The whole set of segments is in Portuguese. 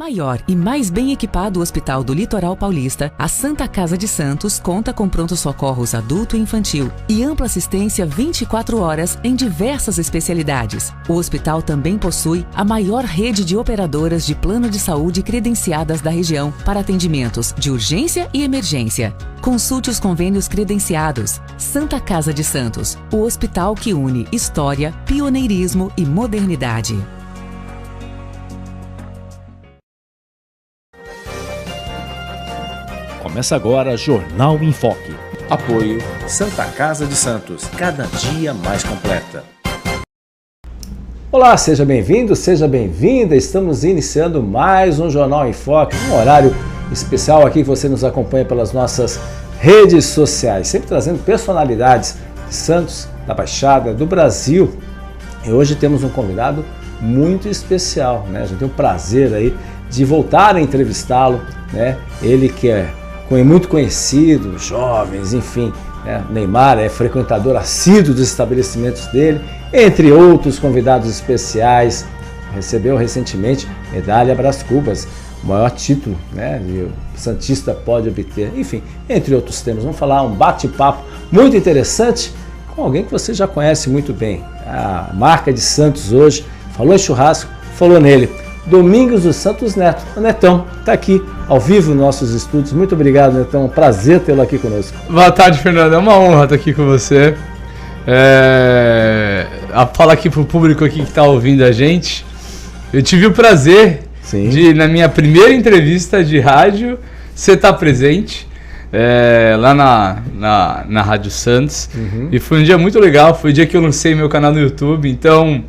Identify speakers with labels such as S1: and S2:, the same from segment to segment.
S1: maior e mais bem equipado hospital do Litoral Paulista, a Santa Casa de Santos conta com pronto-socorros adulto e infantil e ampla assistência 24 horas em diversas especialidades. O hospital também possui a maior rede de operadoras de plano de saúde credenciadas da região para atendimentos de urgência e emergência. Consulte os convênios credenciados. Santa Casa de Santos, o hospital que une história, pioneirismo e modernidade.
S2: Começa agora Jornal em Foque.
S3: Apoio Santa Casa de Santos, cada dia mais completa.
S4: Olá, seja bem-vindo, seja bem-vinda. Estamos iniciando mais um Jornal em Foque, um horário especial aqui que você nos acompanha pelas nossas redes sociais, sempre trazendo personalidades de Santos, da Baixada, do Brasil. E hoje temos um convidado muito especial, né? A gente tem o prazer aí de voltar a entrevistá-lo, né? Ele que é muito conhecido, jovens, enfim, né? Neymar é frequentador assíduo dos estabelecimentos dele, entre outros convidados especiais. Recebeu recentemente medalha Brás Cubas, o maior título, né, que o santista pode obter. Enfim, entre outros temas, vamos falar um bate-papo muito interessante com alguém que você já conhece muito bem. A marca de Santos hoje, falou em churrasco, falou nele. Domingos dos Santos Neto. O Netão está aqui ao vivo nos nossos estúdios. Muito obrigado, Netão. Um prazer tê-lo aqui conosco.
S5: Boa tarde, Fernando. É uma honra estar aqui com você. Falar aqui para o público aqui que está ouvindo a gente. Eu tive o prazer de, na minha primeira entrevista de rádio, você estar presente lá na Rádio Santos. E foi um dia muito legal. Foi o dia que eu lancei meu canal no YouTube. Então,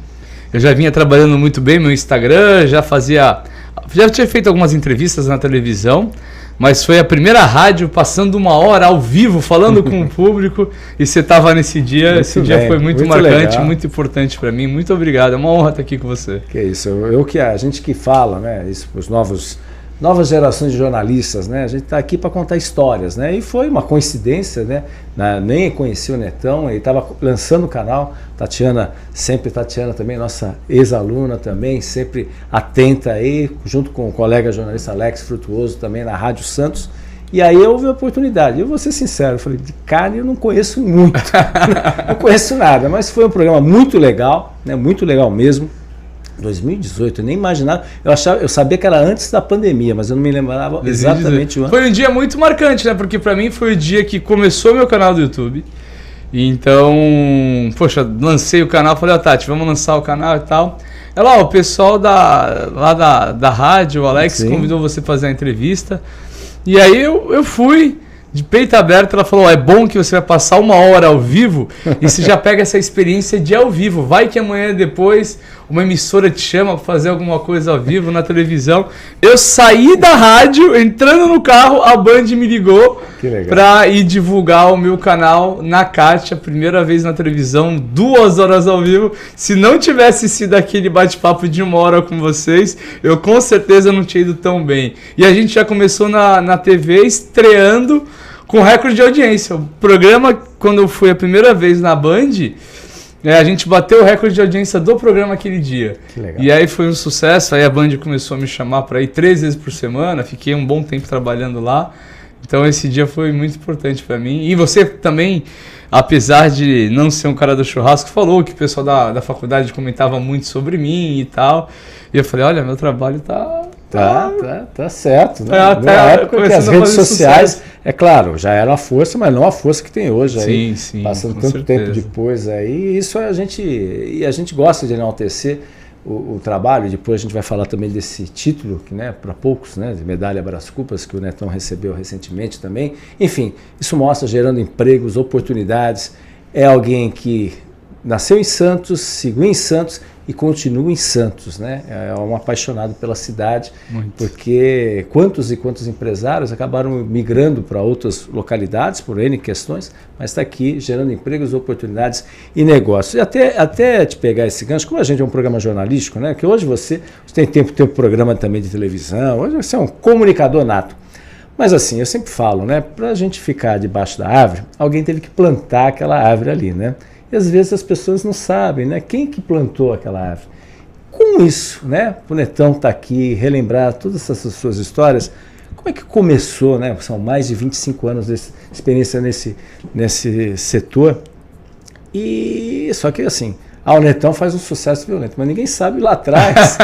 S5: eu já vinha trabalhando muito bem meu Instagram, já tinha feito algumas entrevistas na televisão, mas foi a primeira rádio passando uma hora ao vivo, falando com o público, e você estava nesse dia.
S4: Muito
S5: esse
S4: bem,
S5: dia foi muito marcante,
S4: legal.
S5: muito importante para mim. Muito obrigado, é uma honra estar aqui com você.
S4: Que isso, a gente que fala, né, isso para os novas gerações de jornalistas, né? A gente está aqui para contar histórias, né? E foi uma coincidência, né? Nem conheci o Netão, ele estava lançando o canal. Tatiana também, nossa ex-aluna também, sempre atenta aí, junto com o colega jornalista Alex Frutuoso também na Rádio Santos. E aí eu houve a oportunidade. Eu vou ser sincero, eu falei, de cara eu não conheço muito, não conheço nada, mas foi um programa muito legal, né? Muito legal mesmo. 2018, eu nem imaginava, eu sabia que era antes da pandemia, mas eu não me lembrava exatamente o ano.
S5: Foi um dia muito marcante, né? Porque pra mim foi o dia que começou meu canal do YouTube. Então, poxa, lancei o canal, falei, Tati, vamos lançar o canal e tal. Ela, o pessoal lá da rádio, o Alex, convidou você para fazer a entrevista. E aí eu fui de peito aberto. Ela falou, é bom que você vai passar uma hora ao vivo e você já pega essa experiência de ao vivo. Vai que amanhã depois uma emissora te chama para fazer alguma coisa ao vivo na televisão. Eu saí da rádio, entrando no carro, a Band me ligou para ir divulgar o meu canal na Kátia, primeira vez na televisão, 2 horas ao vivo. Se não tivesse sido aquele bate-papo de 1 hora com vocês, eu com certeza não tinha ido tão bem. E a gente já começou na TV estreando com recorde de audiência. O programa, quando eu fui a primeira vez na Band, a gente bateu o recorde de audiência do programa aquele dia. Que legal. E aí foi um sucesso. Aí a Band começou a me chamar para ir 3 vezes por semana. Fiquei um bom tempo trabalhando lá. Então esse dia foi muito importante para mim. E você também, apesar de não ser um cara do churrasco, falou que o pessoal da faculdade comentava muito sobre mim e tal. E eu falei, olha, meu trabalho
S4: Tá certo, né? Na época que as redes sociais, sucesso. É claro, já era uma força, mas não a força que tem hoje. Sim, passando tanto tempo depois aí, isso a gente gosta de enaltecer o trabalho. Depois a gente vai falar também desse título, que, né, para poucos, né, de medalha Brás Cubas, que o Netão recebeu recentemente também. Enfim, isso mostra gerando empregos, oportunidades. É alguém que nasceu em Santos, seguiu em Santos e continua em Santos, né? É um apaixonado pela cidade, porque quantos e quantos empresários acabaram migrando para outras localidades por N questões, mas está aqui gerando empregos, oportunidades e negócios. E até te pegar esse gancho, como a gente é um programa jornalístico, né? Que hoje você tem tempo de ter um programa também de televisão, hoje você é um comunicador nato. Mas assim, eu sempre falo, né? Para a gente ficar debaixo da árvore, alguém teve que plantar aquela árvore ali, né? E às vezes as pessoas não sabem, né? Quem que plantou aquela árvore? com isso, né? O Netão está aqui, relembrar todas essas suas histórias. Como é que começou, né? São mais de 25 anos de experiência nesse setor. E só que assim, o Netão faz um sucesso violento, mas ninguém sabe lá atrás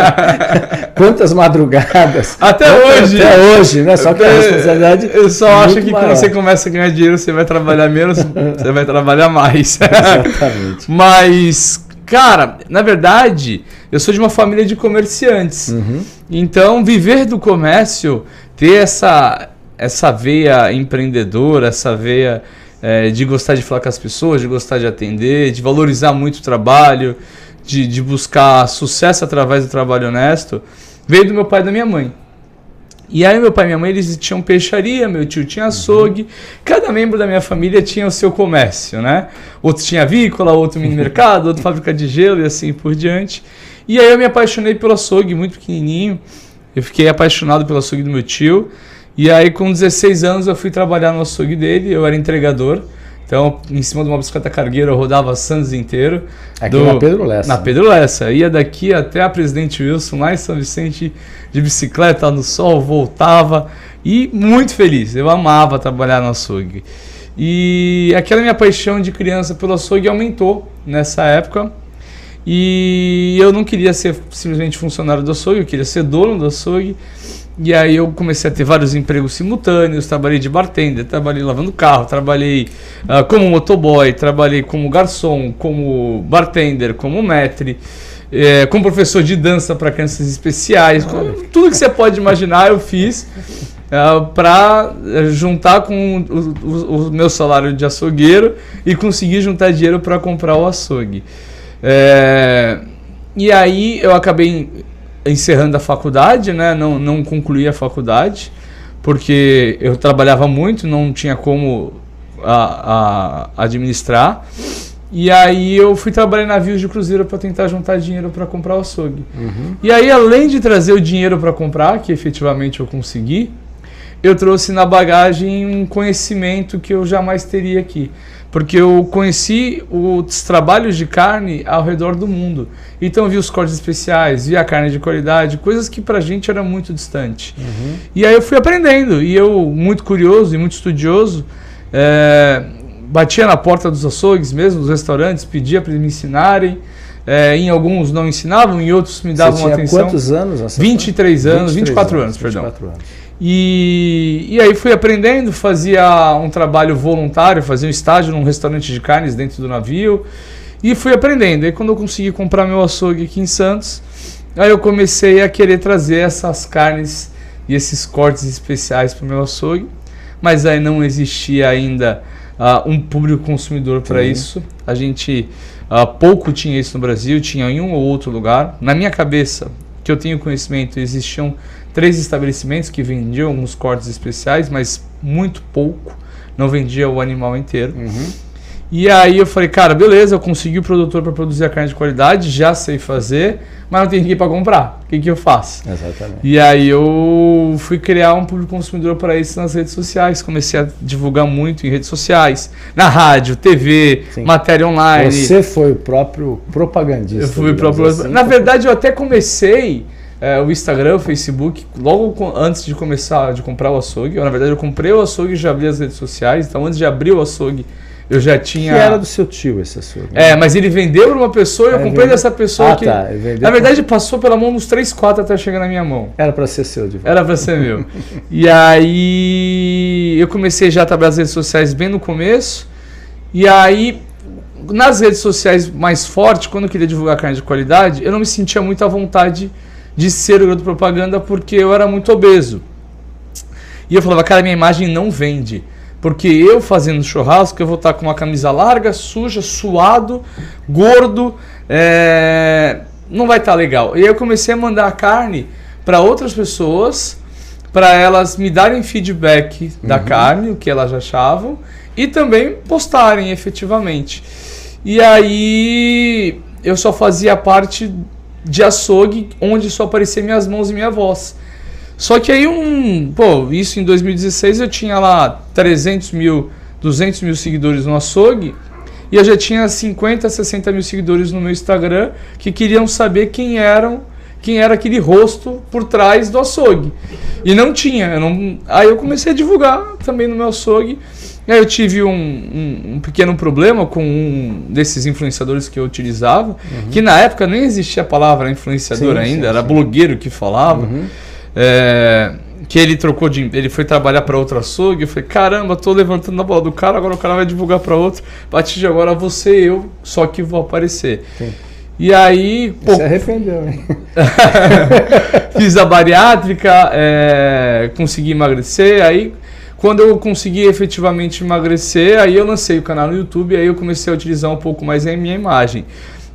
S4: quantas madrugadas.
S5: Até hoje,
S4: né? Só que a responsabilidade.
S5: Eu só acho que
S4: maior.
S5: quando você começa a ganhar dinheiro, você vai trabalhar menos, você vai trabalhar mais.
S4: Exatamente.
S5: Mas, cara, na verdade, eu sou de uma família de comerciantes.
S4: Uhum.
S5: Então, viver do comércio, ter essa veia empreendedora, essa veia de gostar de falar com as pessoas, de gostar de atender, de valorizar muito o trabalho, de buscar sucesso através do trabalho honesto, veio do meu pai e da minha mãe. E aí meu pai e minha mãe, eles tinham peixaria, meu tio tinha açougue, cada membro da minha família tinha o seu comércio, né? Outro tinha avícola, outro mini mercado, outro fábrica de gelo e assim por diante. E aí eu me apaixonei pelo açougue, muito pequenininho, eu fiquei apaixonado pelo açougue do meu tio. E aí, com 16 anos, eu fui trabalhar no açougue dele, eu era entregador. Então, em cima de uma bicicleta cargueira, eu rodava Santos inteiro.
S4: Aqui na Pedro Lessa.
S5: Na Pedro Lessa. Ia daqui até a Presidente Wilson, lá em São Vicente, de bicicleta, no sol, voltava. E muito feliz, eu amava trabalhar no açougue. E aquela minha paixão de criança pelo açougue aumentou nessa época. E eu não queria ser simplesmente funcionário do açougue, eu queria ser dono do açougue. E aí eu comecei a ter vários empregos simultâneos, trabalhei de bartender, trabalhei lavando carro, trabalhei como motoboy, trabalhei como garçom, como bartender, como maître, como professor de dança para crianças especiais, tudo que você pode imaginar eu fiz para juntar com o meu salário de açougueiro e conseguir juntar dinheiro para comprar o açougue. E aí eu acabei encerrando a faculdade, né? Não concluí a faculdade, porque eu trabalhava muito, não tinha como administrar. E aí eu fui trabalhar em navios de cruzeiro para tentar juntar dinheiro para comprar o açougue. Uhum. E aí, além de trazer o dinheiro para comprar, que efetivamente eu consegui, eu trouxe na bagagem um conhecimento que eu jamais teria aqui. Porque eu conheci os trabalhos de carne ao redor do mundo. Então eu vi os cortes especiais, vi a carne de qualidade, coisas que pra gente era muito distante. Uhum. E aí eu fui aprendendo, e eu, muito curioso e muito estudioso, batia na porta dos açougues mesmo, dos restaurantes, pedia para eles me ensinarem. Em alguns não ensinavam, em outros me davam atenção.
S4: Quantos anos?
S5: 23 anos, 24 anos, perdão. 24 anos. E aí fui aprendendo, fazia um trabalho voluntário, fazia um estágio num restaurante de carnes dentro do navio e fui aprendendo. Aí quando eu consegui comprar meu açougue aqui em Santos, aí eu comecei a querer trazer essas carnes e esses cortes especiais para o meu açougue, mas aí não existia ainda um público consumidor para isso. A gente pouco tinha isso no Brasil, tinha em um ou outro lugar. Na minha cabeça, que eu tenho conhecimento, existiam 3 estabelecimentos que vendiam alguns cortes especiais, mas muito pouco, não vendia o animal inteiro. Uhum. E aí eu falei, cara, beleza, eu consegui o produtor para produzir a carne de qualidade, já sei fazer, mas não tem ninguém para comprar. O que eu faço? Exatamente. E aí eu fui criar um público consumidor para isso nas redes sociais, comecei a divulgar muito em redes sociais, na rádio, TV, sim, matéria online.
S4: Você foi o próprio propagandista.
S5: Eu fui o próprio. Assim, na verdade, eu até comecei o Instagram, o Facebook, logo antes de começar de comprar o açougue. Na verdade, eu comprei o açougue e já abri as redes sociais. Então, antes de abrir o açougue, eu já tinha...
S4: Que era do seu tio esse açougue.
S5: Mas ele vendeu para uma pessoa e eu comprei dessa pessoa que...
S4: Tá,
S5: na verdade, passou pela mão uns 3, 4 até chegar na minha mão.
S4: Era para ser seu, de volta.
S5: Era para ser meu. E aí, eu comecei já a trabalhar nas redes sociais bem no começo. E aí, nas redes sociais mais forte, quando eu queria divulgar carne de qualidade, eu não me sentia muito à vontade de ser o garoto propaganda porque eu era muito obeso. E eu falava, cara, minha imagem não vende. Porque eu fazendo churrasco, eu vou estar com uma camisa larga, suja, suado, gordo, não vai estar legal. E aí eu comecei a mandar a carne para outras pessoas, para elas me darem feedback da carne, o que elas achavam, e também postarem efetivamente. E aí eu só fazia parte de açougue, onde só aparecia minhas mãos e minha voz. Só que aí, isso em 2016 eu tinha lá 300 mil, 200 mil seguidores no açougue, e eu já tinha 50, 60 mil seguidores no meu Instagram que queriam saber quem era aquele rosto por trás do açougue. E não tinha. Aí eu comecei a divulgar também no meu açougue. E aí eu tive um pequeno problema com um desses influenciadores que eu utilizava, que na época nem existia a palavra influenciador ainda, era blogueiro que falava. Que ele ele foi trabalhar para outro açougue. Eu falei, caramba, tô levantando a bola do cara, agora o cara vai divulgar para outro. A partir de agora você e eu, só que vou aparecer. Sim. E aí... Pô,
S4: se arrependeu, hein?
S5: Fiz a bariátrica, consegui emagrecer. Aí, quando eu consegui efetivamente emagrecer, aí eu lancei o canal no YouTube. Aí eu comecei a utilizar um pouco mais a minha imagem.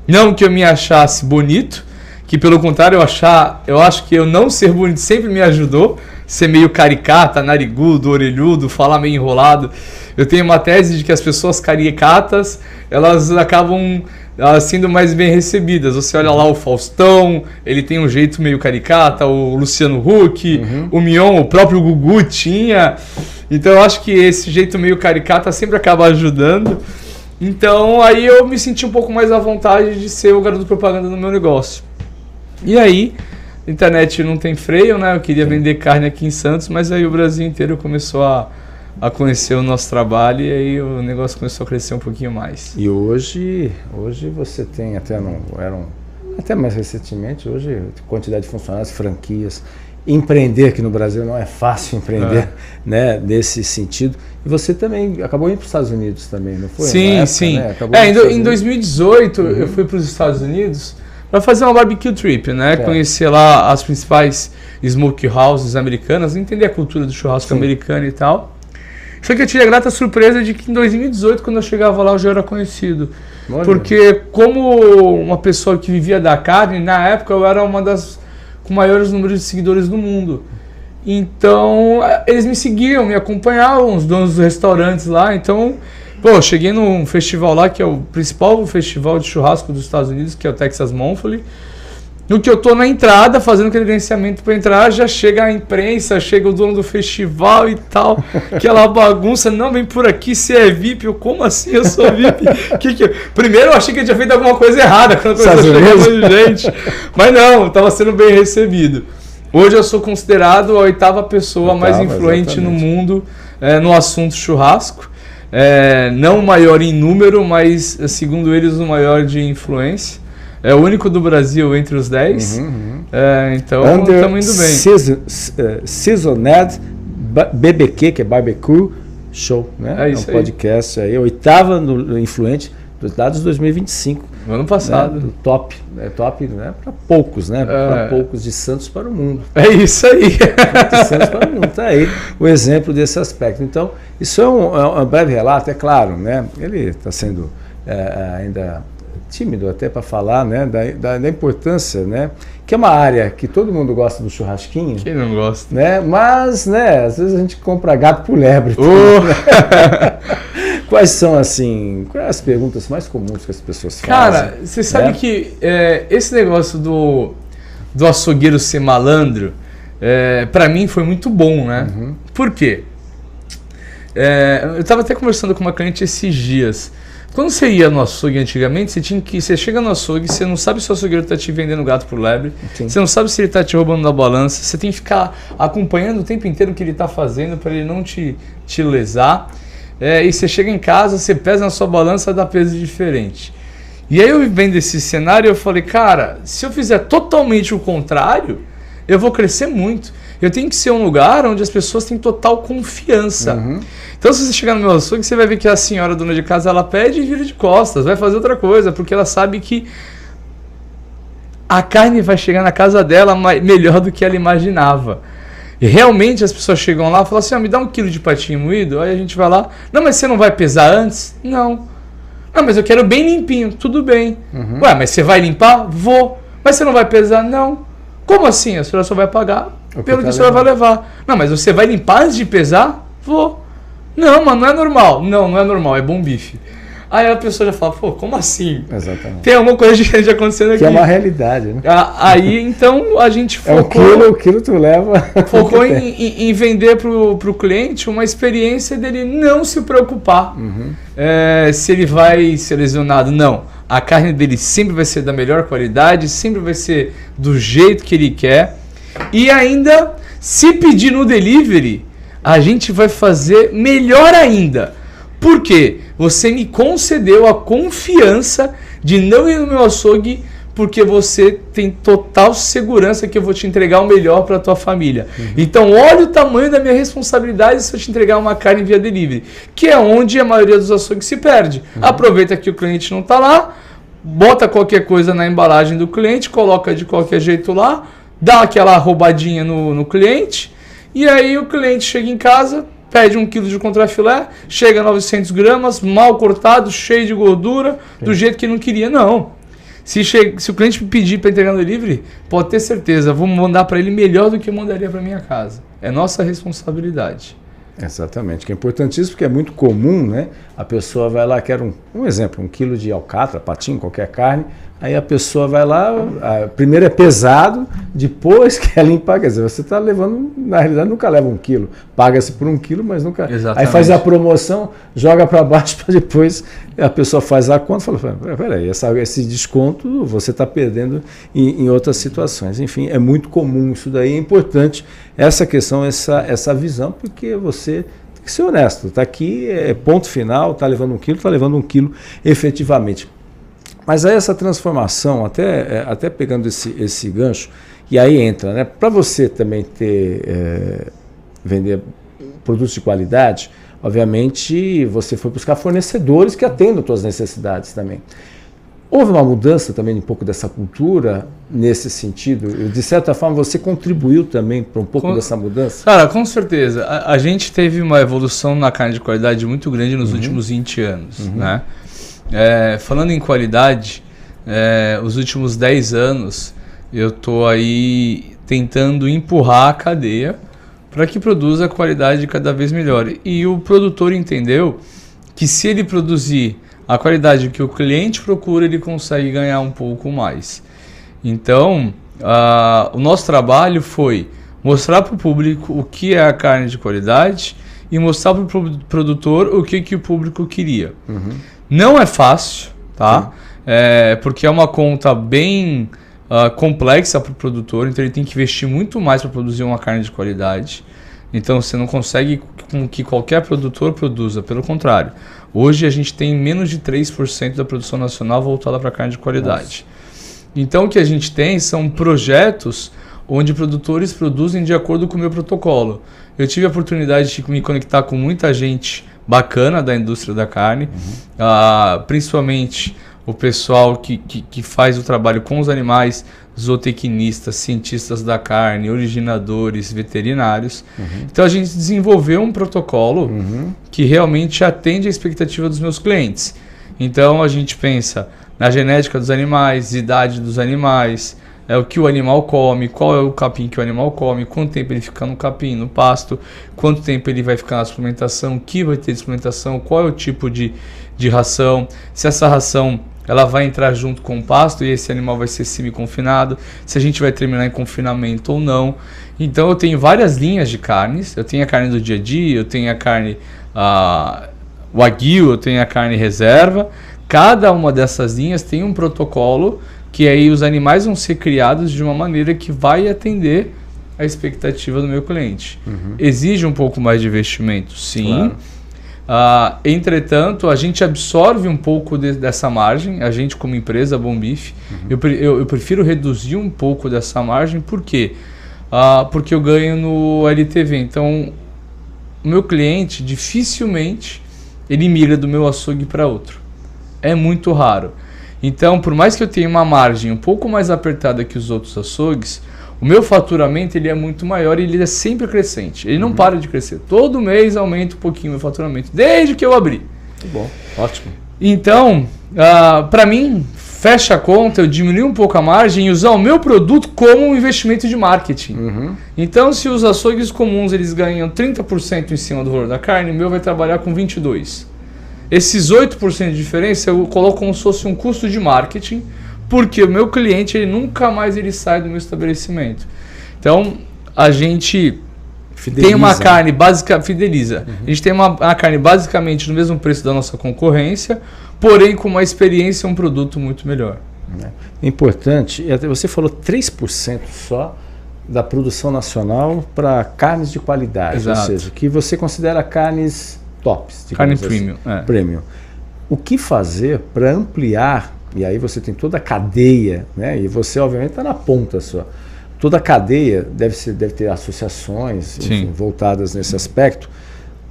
S5: Não que eu me achasse bonito, que pelo contrário, eu acho que eu não ser bonito sempre me ajudou. Ser meio caricata, narigudo, orelhudo, falar meio enrolado. Eu tenho uma tese de que as pessoas caricatas, elas acabam sendo mais bem recebidas. Você olha lá o Faustão, ele tem um jeito meio caricata, o Luciano Huck, o Mion, o próprio Gugu tinha. Então eu acho que esse jeito meio caricata sempre acaba ajudando. Então aí eu me senti um pouco mais à vontade de ser o garoto propaganda no meu negócio. E aí, a internet não tem freio, né? Eu queria vender carne aqui em Santos, mas aí o Brasil inteiro começou a conhecer o nosso trabalho e aí o negócio começou a crescer um pouquinho mais.
S4: E hoje você tem até mais recentemente, hoje quantidade de funcionários, franquias. Empreender aqui no Brasil não é fácil empreender, né, nesse sentido. E você também acabou indo para os Estados Unidos também, não foi?
S5: Sim, época, sim. Né? Em 2018 eu fui para os Estados Unidos para fazer uma barbecue trip, né? Conhecer lá as principais smokehouses americanas, entender a cultura do churrasco americano e tal. Só que eu tive a grata surpresa de que em 2018, quando eu chegava lá, eu já era conhecido. Olha. Porque como uma pessoa que vivia da carne, na época eu era uma das com maiores números de seguidores do mundo. Então, eles me seguiam, me acompanhavam, os donos dos restaurantes lá. Então, eu cheguei num festival lá, que é o principal festival de churrasco dos Estados Unidos, que é o Texas Monthly. No que eu tô na entrada, fazendo credenciamento para entrar, já chega a imprensa, chega o dono do festival e tal, aquela bagunça, não, vem por aqui, você é VIP, eu, como assim eu sou VIP? Primeiro eu achei que eu tinha feito alguma coisa errada, quando começou a chegar gente, mas não, estava sendo bem recebido. Hoje eu sou considerado a 8ª pessoa mais influente no mundo no assunto churrasco, não o maior em número, mas segundo eles o maior de influência. É o único do Brasil entre os 10. Então, estamos indo bem.
S4: Seasoned BBQ, que é Barbecue Show, né? É um podcast aí, 8ª no influente dos dados de 2025.
S5: Ano passado.
S4: Né? Do top. Top, né? Para poucos, né? Para poucos, de Santos para o mundo.
S5: É isso aí.
S4: De Santos para o mundo. Está aí o exemplo desse aspecto. Então, isso é um breve relato, é claro, né? Ele está sendo ainda tímido até para falar, né, da importância, né, que é uma área que todo mundo gosta do churrasquinho.
S5: Quem não gosta?
S4: Né, mas, né, às vezes a gente compra gato por lebre. Né? Quais são, assim, quais as perguntas mais comuns que as pessoas fazem?
S5: Cara, você sabe que esse negócio do açougueiro ser malandro, para mim foi muito bom, né? Por quê? Eu estava até conversando com uma cliente esses dias. Quando você ia no açougue antigamente, você chega no açougue, você não sabe se o açougueiro está te vendendo gato por lebre, você não sabe se ele está te roubando da balança, você tem que ficar acompanhando o tempo inteiro o que ele está fazendo para ele não te lesar. E você chega em casa, você pesa na sua balança, dá peso diferente. E aí eu vendo esse cenário, eu falei, cara, se eu fizer totalmente o contrário, eu vou crescer muito. Eu tenho que ser um lugar onde as pessoas têm total confiança. Então, se você chegar no meu açougue, você vai ver que a senhora dona de casa, ela pede e vira de costas, vai fazer outra coisa, porque ela sabe que a carne vai chegar na casa dela melhor do que ela imaginava. E realmente as pessoas chegam lá e falam assim, me dá 1 quilo de patinho moído, aí a gente vai lá, não, mas você não vai pesar antes? Não. Não, mas eu quero bem limpinho, tudo bem. Ué, mas você vai limpar? Vou. Mas você não vai pesar? Não. Como assim? A senhora só vai pagar pelo que a senhora vai levar. Não, mas você vai limpar antes de pesar? Vou. Não, mas não é normal. Não é normal, é bom bife. Aí a pessoa já fala, pô, como assim?
S4: Exatamente.
S5: Tem alguma coisa diferente acontecendo aqui.
S4: Que é uma realidade, né?
S5: Aí, então, a gente focou...
S4: O quilo tu leva...
S5: Focou em vender pro cliente uma experiência dele não se preocupar se ele vai ser lesionado. Não. A carne dele sempre vai ser da melhor qualidade, sempre vai ser do jeito que ele quer. E ainda, se pedir no delivery, a gente vai fazer melhor ainda. Por quê? Você me concedeu a confiança de não ir no meu açougue porque você tem total segurança que eu vou te entregar o melhor para a tua família. Então, olha o tamanho da minha responsabilidade se eu te entregar uma carne via delivery, que é onde a maioria dos açougues se perde. Aproveita que o cliente não está lá, bota qualquer coisa na embalagem do cliente, coloca de qualquer jeito lá, dá aquela roubadinha no cliente, e aí o cliente chega em casa, pede 1 quilo de contrafilé, chega a 900 gramas, mal cortado, cheio de gordura, do jeito que não queria. Não. Se o cliente me pedir para entregar no delivery, pode ter certeza, vou mandar para ele melhor do que eu mandaria para minha casa. É nossa responsabilidade.
S4: Exatamente, que é importantíssimo, porque é muito comum, né? A pessoa vai lá, quer um exemplo, 1 quilo de alcatra, patinho, qualquer carne, aí a pessoa vai lá, primeiro é pesado, depois quer limpar, quer dizer, você está levando, na realidade nunca leva 1 quilo, paga-se por 1 quilo, mas nunca...
S5: Exatamente.
S4: Aí faz a promoção, joga para baixo, para depois a pessoa faz a conta e fala, peraí, esse desconto você está perdendo em outras situações. Enfim, é muito comum isso daí, é importante essa questão, essa visão, porque você tem que ser honesto, está aqui, ponto final, está levando 1 quilo, está levando 1 quilo efetivamente. Mas aí essa transformação, até pegando esse gancho, e aí entra, né? Para você também vender produtos de qualidade, obviamente você foi buscar fornecedores que atendam as suas necessidades também. Houve uma mudança também um pouco dessa cultura nesse sentido? De certa forma, você contribuiu também para um pouco dessa mudança?
S5: Cara, com certeza. A gente teve uma evolução na carne de qualidade muito grande nos últimos 20 anos, né? Falando em qualidade, os últimos 10 anos eu estou aí tentando empurrar a cadeia para que produza qualidade cada vez melhor. E o produtor entendeu que se ele produzir a qualidade que o cliente procura, ele consegue ganhar um pouco mais. Então, o nosso trabalho foi mostrar para o público o que é a carne de qualidade e mostrar para o produtor o que o público queria. Não é fácil, tá? Porque é uma conta bem complexa para o produtor, então ele tem que investir muito mais para produzir uma carne de qualidade. Então você não consegue que qualquer produtor produza, pelo contrário. Hoje a gente tem menos de 3% da produção nacional voltada para carne de qualidade. Nossa. Então o que a gente tem são projetos onde produtores produzem de acordo com o meu protocolo. Eu tive a oportunidade de me conectar com muita gente bacana da indústria da carne, principalmente o pessoal que faz o trabalho com os animais, zootecnistas, cientistas da carne, originadores, veterinários. Então a gente desenvolveu um protocolo que realmente atende a expectativa dos meus clientes. Então a gente pensa na genética dos animais, idade dos animais, o que o animal come, qual é o capim que o animal come, quanto tempo ele fica no capim, no pasto, quanto tempo ele vai ficar na suplementação, o que vai ter de suplementação, qual é o tipo de ração, se essa ração ela vai entrar junto com o pasto e esse animal vai ser semi-confinado, se a gente vai terminar em confinamento ou não. Então eu tenho várias linhas de carnes, eu tenho a carne do dia a dia, eu tenho a carne wagyu, eu tenho a carne reserva. Cada uma dessas linhas tem um protocolo que aí os animais vão ser criados de uma maneira que vai atender a expectativa do meu cliente. Exige um pouco mais de investimento, sim. Claro. Entretanto, a gente absorve um pouco dessa margem, a gente como empresa Bom Bife, eu prefiro reduzir um pouco dessa margem, por quê? Porque eu ganho no LTV, então o meu cliente dificilmente ele migra do meu açougue para outro, é muito raro. Então, por mais que eu tenha uma margem um pouco mais apertada que os outros açougues, o meu faturamento ele é muito maior e ele é sempre crescente. Ele não para de crescer. Todo mês aumenta um pouquinho o meu faturamento, desde que eu abri.
S4: Muito bom, ótimo.
S5: Então, para mim, fecha a conta, eu diminuo um pouco a margem e usar o meu produto como um investimento de marketing. Então, se os açougues comuns eles ganham 30% em cima do valor da carne, o meu vai trabalhar com 22%. Esses 8% de diferença eu coloco como se fosse um custo de marketing, porque o meu cliente ele nunca mais ele sai do meu estabelecimento. Então, a gente tem uma carne básica, fideliza. A gente tem uma carne basicamente no mesmo preço da nossa concorrência, porém com uma experiência e um produto muito melhor.
S4: É importante, você falou 3% só da produção nacional para carnes de qualidade,
S5: Exato.
S4: ou seja, que você considera carnes tops.
S5: Carne
S4: assim,
S5: premium.
S4: Premium. O que fazer para ampliar, e aí você tem toda a cadeia, né? E você obviamente está na ponta só. Toda a cadeia deve ter associações enfim, voltadas nesse aspecto.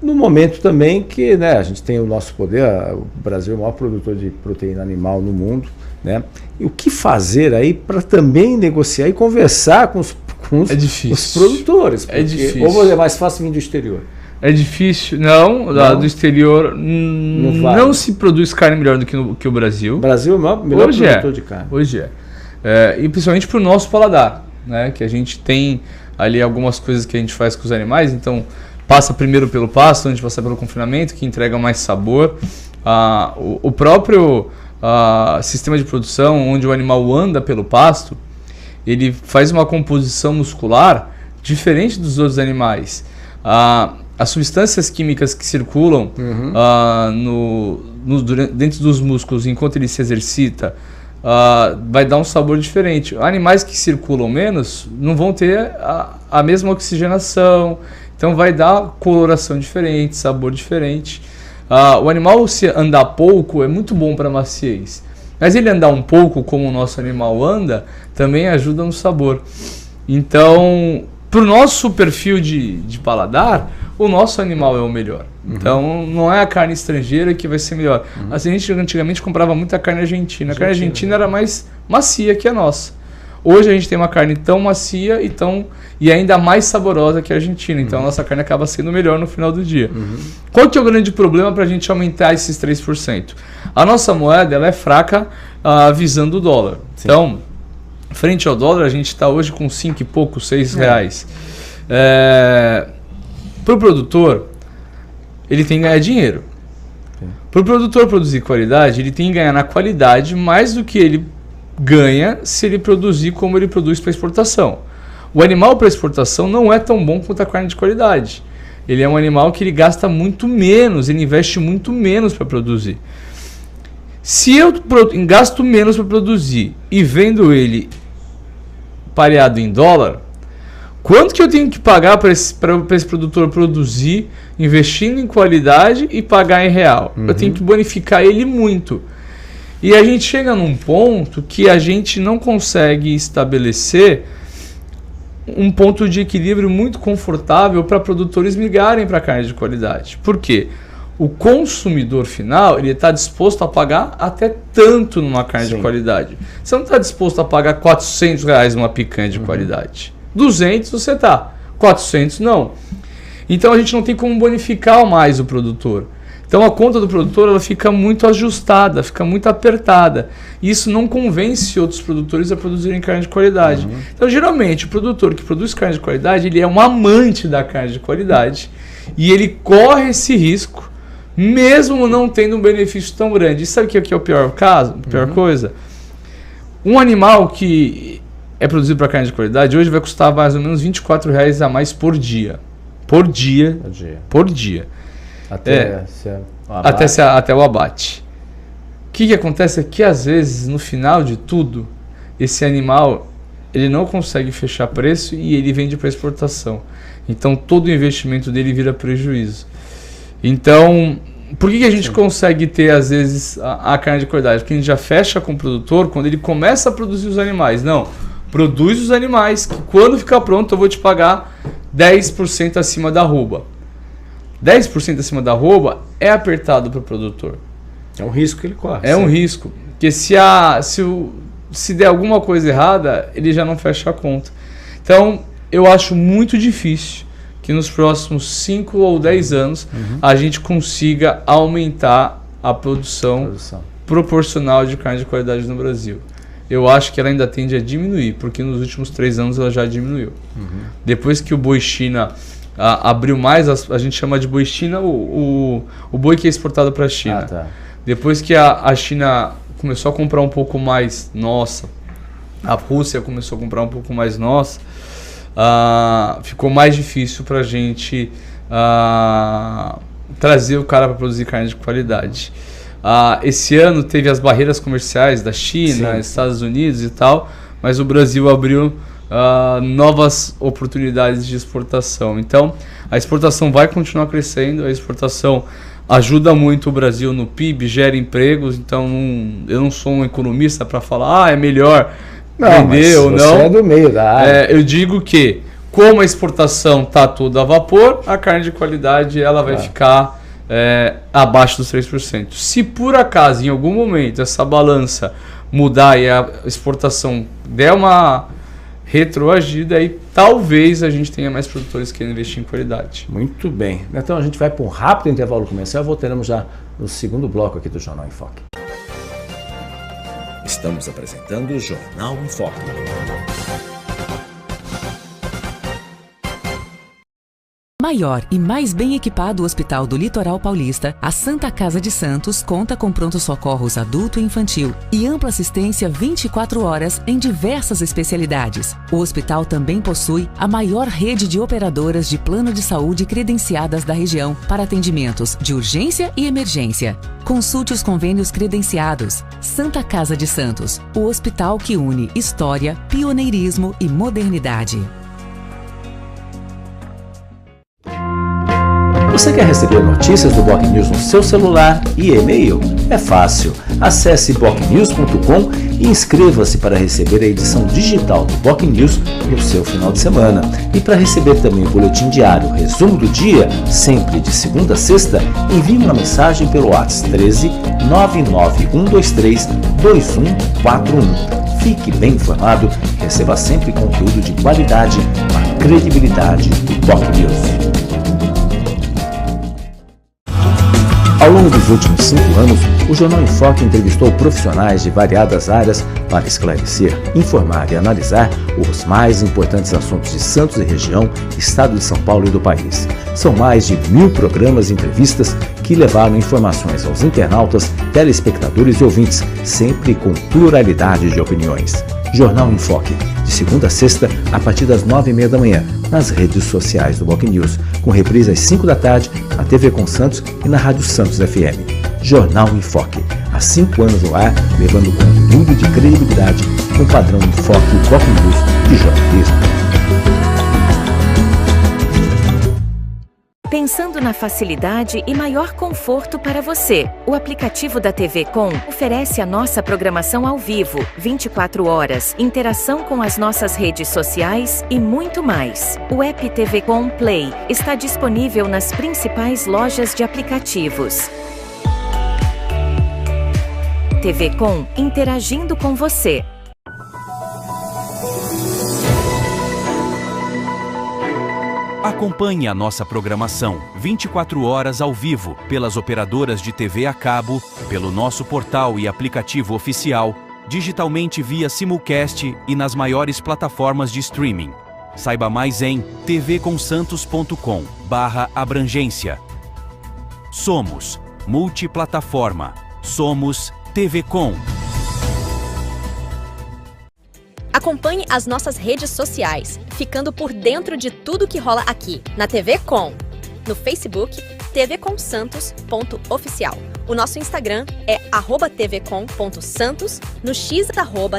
S4: No momento também que, né, a gente tem o nosso poder, o Brasil é o maior produtor de proteína animal no mundo, né? E o que fazer aí para também negociar e conversar com os produtores?
S5: É difícil.
S4: Ou é mais fácil vir do exterior?
S5: É difícil. Não. Do exterior não se produz carne melhor do que o Brasil.
S4: O Brasil é o melhor produtor de carne.
S5: Hoje é. E principalmente para o nosso paladar, né? Que a gente tem ali algumas coisas que a gente faz com os animais, então passa primeiro pelo pasto, antes de passar pelo confinamento, que entrega mais sabor. O próprio sistema de produção, onde o animal anda pelo pasto, ele faz uma composição muscular diferente dos outros animais. As substâncias químicas que circulam dentro dos músculos enquanto ele se exercita vai dar um sabor diferente. Animais que circulam menos não vão ter a mesma oxigenação, então vai dar coloração diferente, sabor diferente. O animal, se andar pouco, é muito bom para maciez, mas ele andar um pouco como o nosso animal anda, também ajuda no sabor. Então, para o nosso perfil de paladar, o nosso animal é o melhor. Então, não é a carne estrangeira que vai ser melhor. A gente antigamente comprava muita carne argentina. A carne argentina era mais macia que a nossa. Hoje a gente tem uma carne tão macia e ainda mais saborosa que a argentina. Então, a nossa carne acaba sendo melhor no final do dia. Qual que é o grande problema para a gente aumentar esses 3%? A nossa moeda ela é fraca visando o dólar. Sim. Então, frente ao dólar, a gente está hoje com 5 e pouco, 6 reais. Para o produtor, ele tem que ganhar dinheiro. Para o produtor produzir qualidade, ele tem que ganhar na qualidade mais do que ele ganha se ele produzir como ele produz para exportação. O animal para exportação não é tão bom quanto a carne de qualidade. Ele é um animal que ele gasta muito menos, ele investe muito menos para produzir. Se eu gasto menos para produzir e vendo ele pareado em dólar, quanto que eu tenho que pagar para esse produtor produzir, investindo em qualidade e pagar em real? Eu tenho que bonificar ele muito. E a gente chega num ponto que a gente não consegue estabelecer um ponto de equilíbrio muito confortável para produtores migrarem para carne de qualidade. Por quê? O consumidor final ele está disposto a pagar até tanto numa carne de qualidade. Você não está disposto a pagar R$400 numa picanha de qualidade. 200 você está, 400 não. Então a gente não tem como bonificar mais o produtor. Então a conta do produtor ela fica muito ajustada, fica muito apertada. E isso não convence outros produtores a produzirem carne de qualidade. Então geralmente o produtor que produz carne de qualidade, ele é um amante da carne de qualidade e ele corre esse risco, mesmo não tendo um benefício tão grande. E sabe o que é o pior caso? A pior coisa? Um animal que é produzido para carne de qualidade, hoje vai custar mais ou menos R$24 a mais por dia. Por dia. Até o abate. O que acontece é que às vezes, no final de tudo, esse animal ele não consegue fechar preço e ele vende para exportação. Então todo o investimento dele vira prejuízo. Então, por que a gente consegue ter às vezes a carne de qualidade? Porque a gente já fecha com o produtor quando ele começa a produzir os animais. Não, produz os animais que quando ficar pronto eu vou te pagar 10% acima da arroba. 10% acima da arroba é apertado para o produtor.
S4: É um risco que ele corre.
S5: É um risco. Porque se der alguma coisa errada, ele já não fecha a conta. Então, eu acho muito difícil que nos próximos 5 ou 10 anos a gente consiga aumentar a produção proporcional de carne de qualidade no Brasil. Eu acho que ela ainda tende a diminuir, porque nos últimos 3 anos ela já diminuiu. Depois que o boi China abriu mais, a gente chama de boi China, o boi que é exportado para a China.
S4: Tá.
S5: Depois que a China começou a comprar um pouco mais nossa, a Rússia começou a comprar um pouco mais nossa, ficou mais difícil para a gente trazer o cara para produzir carne de qualidade. Esse ano teve as barreiras comerciais da China, sim, Estados Unidos e tal, mas o Brasil abriu novas oportunidades de exportação. Então, a exportação vai continuar crescendo, a exportação ajuda muito o Brasil no PIB, gera empregos, então eu não sou um economista para falar, é melhor vender ou não.
S4: Você é do meio da área.
S5: Eu digo que, como a exportação está toda a vapor, a carne de qualidade ela vai ficar abaixo dos 3%. Se por acaso, em algum momento, essa balança mudar e a exportação der uma retroagida, aí talvez a gente tenha mais produtores que investir em qualidade.
S4: Muito bem. Então a gente vai para um rápido intervalo comercial e voltaremos já no segundo bloco aqui do Jornal em Foque.
S3: Estamos apresentando o Jornal em Foque.
S1: Maior e mais bem equipado Hospital do Litoral Paulista, a Santa Casa de Santos conta com pronto-socorros adulto e infantil e ampla assistência 24 horas em diversas especialidades. O hospital também possui a maior rede de operadoras de plano de saúde credenciadas da região para atendimentos de urgência e emergência. Consulte os convênios credenciados. Santa Casa de Santos, o hospital que une história, pioneirismo e modernidade.
S4: Você quer receber notícias do BocNews no seu celular e e-mail? É fácil. Acesse bocnews.com e inscreva-se para receber a edição digital do BocNews no seu final de semana. E para receber também o boletim diário, resumo do dia, sempre de segunda a sexta, envie uma mensagem pelo WhatsApp 13 99123 2141. Fique bem informado e receba sempre conteúdo de qualidade com a credibilidade do BocNews. Ao longo dos últimos 5 anos, o Jornal em Foque entrevistou profissionais de variadas áreas para esclarecer, informar e analisar os mais importantes assuntos de Santos e região, estado de São Paulo e do país. São mais de 1000 programas e entrevistas que levaram informações aos internautas, telespectadores e ouvintes, sempre com pluralidade de opiniões. Jornal em Foque, de segunda a sexta, a partir das 9h30 da manhã, nas redes sociais do BocNews, com reprise às 5 da tarde, na TV com Santos e na Rádio Santos FM. Jornal em Foque, há 5 anos no ar, levando conteúdo de credibilidade com o padrão em Foque BocNews de jornalismo.
S6: Pensando na facilidade e maior conforto para você, o aplicativo da TV Com oferece a nossa programação ao vivo, 24 horas, interação com as nossas redes sociais e muito mais. O app TV Com Play está disponível nas principais lojas de aplicativos. TV Com, interagindo com você.
S7: Acompanhe a nossa programação 24 horas ao vivo pelas operadoras de TV a cabo, pelo nosso portal e aplicativo oficial, digitalmente via simulcast e nas maiores plataformas de streaming. Saiba mais em tvconsantos.com/abrangência. Somos multiplataforma. Somos TV Com.
S8: Acompanhe as nossas redes sociais, ficando por dentro de tudo que rola aqui, na TV Com. No Facebook, tvconsantos.oficial. O nosso Instagram é @tvcom.santos, no X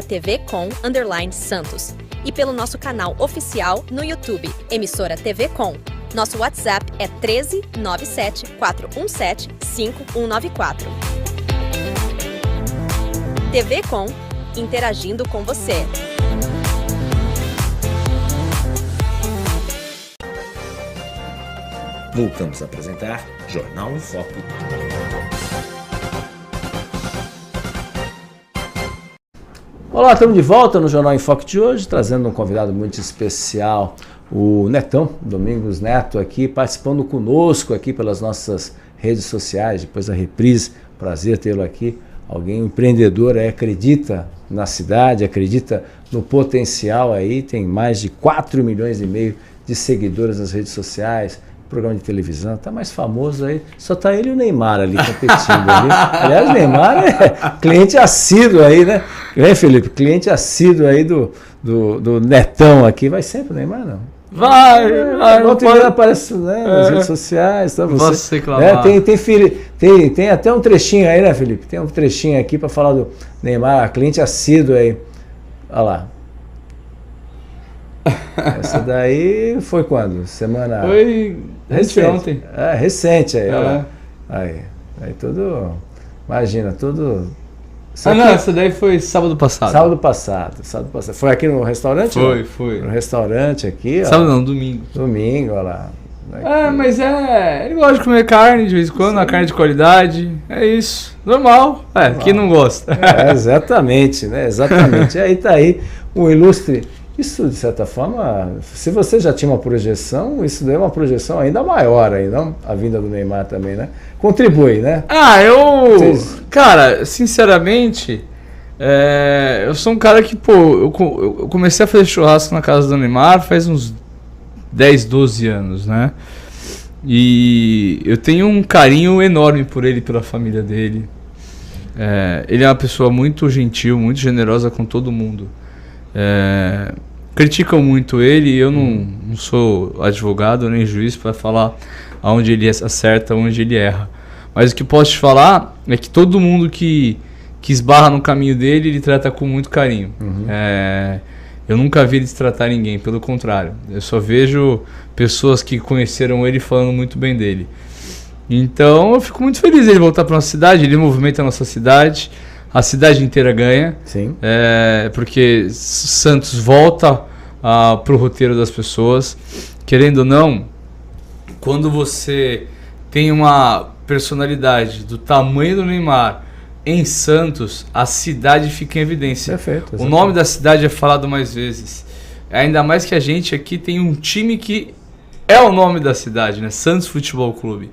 S8: @tvcom_santos. E pelo nosso canal oficial no YouTube, emissora TV Com. Nosso WhatsApp é 13 97 417 5194. TV Com, interagindo com você.
S3: Voltamos a apresentar Jornal em Foque.
S4: Olá, estamos de volta no Jornal em Foque de hoje, trazendo um convidado muito especial, o Netão, Domingos Neto, aqui participando conosco aqui pelas nossas redes sociais, depois da reprise. Prazer tê-lo aqui. Alguém empreendedor, acredita na cidade, acredita no potencial aí, tem mais de 4,5 milhões de seguidores nas redes sociais, programa de televisão, tá mais famoso aí, só tá ele e o Neymar ali competindo ali. Aliás, o Neymar é cliente assíduo aí, né? Vem, Felipe, cliente assíduo aí do Netão aqui, vai sempre o Neymar, não?
S5: Vai.
S4: Outro dia aparece, né, nas redes sociais, tá?
S5: Você
S4: né, tem até um trechinho aí, né, Felipe? Tem um trechinho aqui para falar do Neymar, cliente assíduo aí. Olha lá. Essa daí foi quando? Semana...
S5: Foi recente. Ontem.
S4: Recente aí, olha lá. Aí tudo... Imagina, tudo...
S5: essa daí foi sábado passado.
S4: Sábado passado. Foi aqui no restaurante?
S5: Foi.
S4: No restaurante aqui, ó.
S5: Sábado não, domingo.
S4: Domingo, olha lá.
S5: Mas ele gosta de comer carne de vez em quando, uma carne de qualidade. É isso. Normal. Quem não gosta?
S4: Exatamente, né? Exatamente. Aí tá aí um ilustre... Isso, de certa forma, se você já tinha uma projeção, isso daí é uma projeção ainda maior aí, não? A vinda do Neymar também, né? Contribui, né?
S5: Cara, sinceramente, eu sou um cara que, eu comecei a fazer churrasco na casa do Neymar faz uns 10, 12 anos, né? E eu tenho um carinho enorme por ele e pela família dele. Ele é uma pessoa muito gentil, muito generosa com todo mundo. Criticam muito ele e eu não sou advogado nem juiz para falar aonde ele acerta, onde ele erra. Mas o que posso te falar é que todo mundo que esbarra no caminho dele, ele trata com muito carinho. Eu nunca vi ele destratar ninguém, pelo contrário. Eu só vejo pessoas que conheceram ele falando muito bem dele. Então eu fico muito feliz dele voltar para nossa cidade, ele movimenta a nossa cidade. A cidade inteira ganha.
S4: Sim.
S5: Porque Santos volta para o roteiro das pessoas. Querendo ou não, quando você tem uma personalidade do tamanho do Neymar em Santos, a cidade fica em evidência.
S4: Perfeito.
S5: O nome da cidade é falado mais vezes. Ainda mais que a gente aqui tem um time que é o nome da cidade, né? Santos Futebol Clube.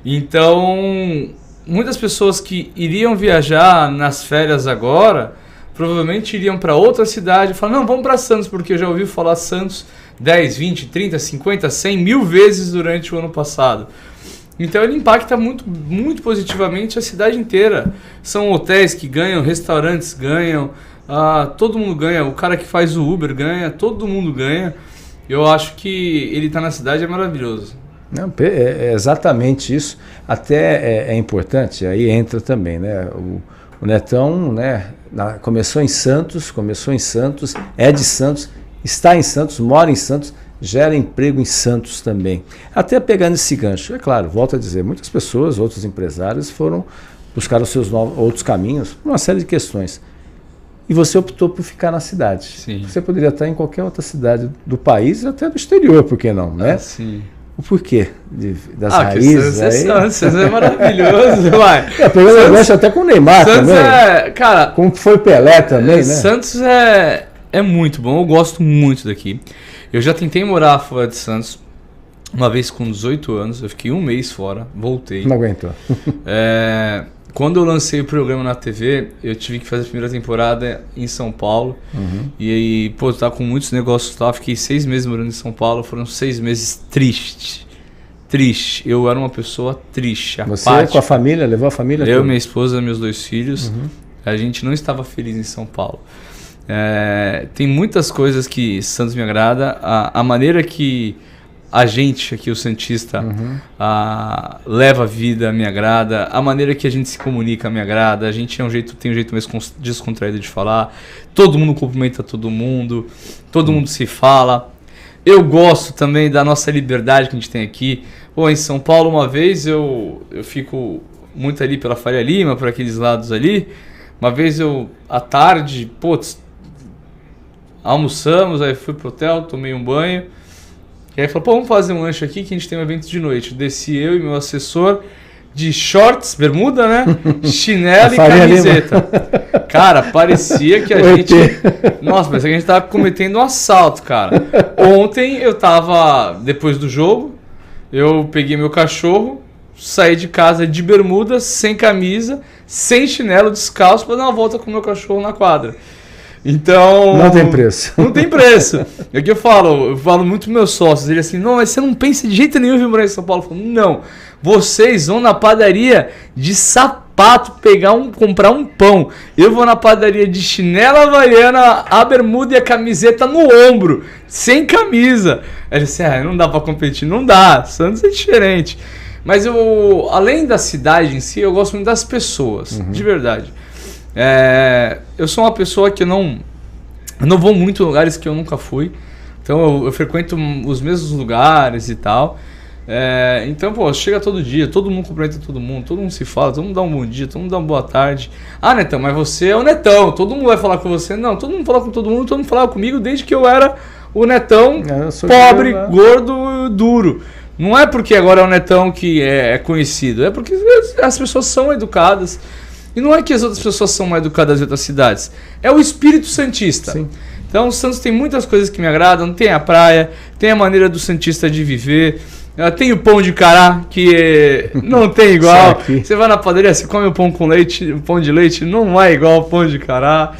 S5: Então... muitas pessoas que iriam viajar nas férias agora, provavelmente iriam para outra cidade e falaram, não, vamos para Santos, porque eu já ouvi falar Santos 10, 20, 30, 50, 100 mil vezes durante o ano passado. Então ele impacta muito, muito positivamente a cidade inteira. São hotéis que ganham, restaurantes ganham, todo mundo ganha, o cara que faz o Uber ganha, todo mundo ganha. Eu acho que ele tá na cidade é maravilhoso.
S4: Não, é exatamente isso. Até é importante, aí entra também, né? O Netão, né, começou em Santos, é de Santos, está em Santos, mora em Santos, gera emprego em Santos também. Até pegando esse gancho, é claro, volto a dizer, muitas pessoas, outros empresários foram buscar os seus outros caminhos, por uma série de questões. E você optou por ficar na cidade.
S5: Sim.
S4: Você poderia estar em qualquer outra cidade do país, até do exterior, por que não, né?
S5: Sim.
S4: O porquê das raízes aí?
S5: Santos é maravilhoso, vai.
S4: Pegando gancho até com o Neymar
S5: Santos
S4: também.
S5: Cara,
S4: como foi Pelé também, né?
S5: Santos é muito bom, eu gosto muito daqui. Eu já tentei morar fora de Santos, uma vez com 18 anos, eu fiquei um mês fora, voltei.
S4: Não aguentou.
S5: Quando eu lancei o programa na TV, eu tive que fazer a primeira temporada em São Paulo. E aí, eu tava com muitos negócios lá, fiquei 6 meses morando em São Paulo, foram 6 meses tristes. Eu era uma pessoa triste,
S4: Você
S5: apática.
S4: com a família, levou a família?
S5: Eu, minha esposa, meus 2 filhos, a gente não estava feliz em São Paulo. Tem muitas coisas que Santos me agrada, a maneira que a gente aqui, o Santista, leva a vida me agrada, a maneira que a gente se comunica me agrada, a gente tem um jeito mais descontraído de falar, todo mundo cumprimenta todo mundo se fala. Eu gosto também da nossa liberdade que a gente tem aqui. Em São Paulo uma vez eu fico muito ali pela Faria Lima, por aqueles lados ali, uma vez à tarde, almoçamos, aí fui pro hotel, tomei um banho. E aí falou, vamos fazer um lanche aqui que a gente tem um evento de noite. Desci eu e meu assessor de shorts, bermuda, né? Chinelo e camiseta. Cara, parecia que a gente... Nossa, parecia que a gente tava cometendo um assalto, cara. Ontem eu tava, depois do jogo, eu peguei meu cachorro, saí de casa de bermuda, sem camisa, sem chinelo, descalço, pra dar uma volta com o meu cachorro na quadra. Então...
S4: Não tem preço.
S5: Não tem preço. É o que eu falo muito pros meus sócios. Eles assim, não, mas você não pensa de jeito nenhum em vir morar em São Paulo. Eu falo, não, vocês vão na padaria de sapato comprar um pão. Eu vou na padaria de chinela havaiana, a bermuda e a camiseta no ombro, sem camisa. Aí ele disse, não dá pra competir. Não dá, Santos é diferente. Mas além da cidade em si, eu gosto muito das pessoas, de verdade. Eu sou uma pessoa que eu não vou muito em lugares que eu nunca fui. Então eu frequento os mesmos lugares e tal. Então, pô, chega todo dia, todo mundo cumprimenta todo mundo se fala, todo mundo dá um bom dia, todo mundo dá uma boa tarde. Ah, Netão, mas você é o Netão, todo mundo vai falar com você. Não, todo mundo fala com todo mundo falava comigo desde que eu era o Netão pobre, gordo, duro. Não é porque agora é o Netão que é conhecido, é porque as pessoas são educadas. E não é que as outras pessoas são mais educadas em outras cidades, é o espírito santista. Sim. Então o Santos tem muitas coisas que me agradam, tem a praia, tem a maneira do santista de viver, tem o pão de cará, que não tem igual. Você vai na padaria, você come o pão com leite, o pão de leite não é igual ao pão de cará.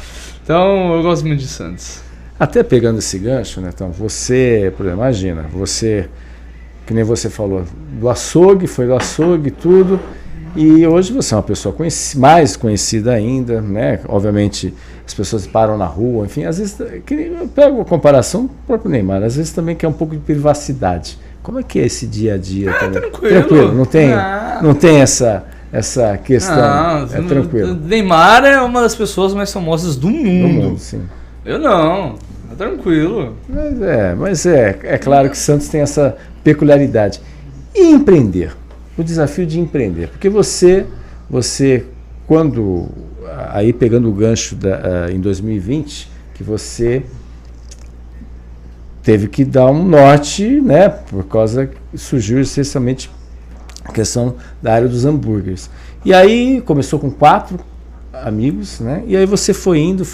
S5: Então eu gosto muito de Santos.
S4: Até pegando esse gancho, né, então, você, por exemplo, imagina, você, que nem você falou, do açougue, foi do açougue e tudo, e hoje você é uma pessoa mais conhecida ainda, né? Obviamente as pessoas param na rua, enfim, às vezes, eu pego a comparação do próprio Neymar, às vezes também quer um pouco de privacidade. Como é que é esse dia a dia? Tranquilo, não tem essa questão, não, tranquilo.
S5: Neymar é uma das pessoas mais famosas do mundo.
S4: Sim.
S5: Eu não, é tranquilo.
S4: Mas é claro que Santos tem essa peculiaridade. E empreender? O desafio de empreender, porque você quando, aí pegando o gancho em 2020, que você teve que dar um norte, né, por causa que surgiu essencialmente a questão da área dos hambúrgueres. E aí começou com 4 amigos, né, e aí você foi indo,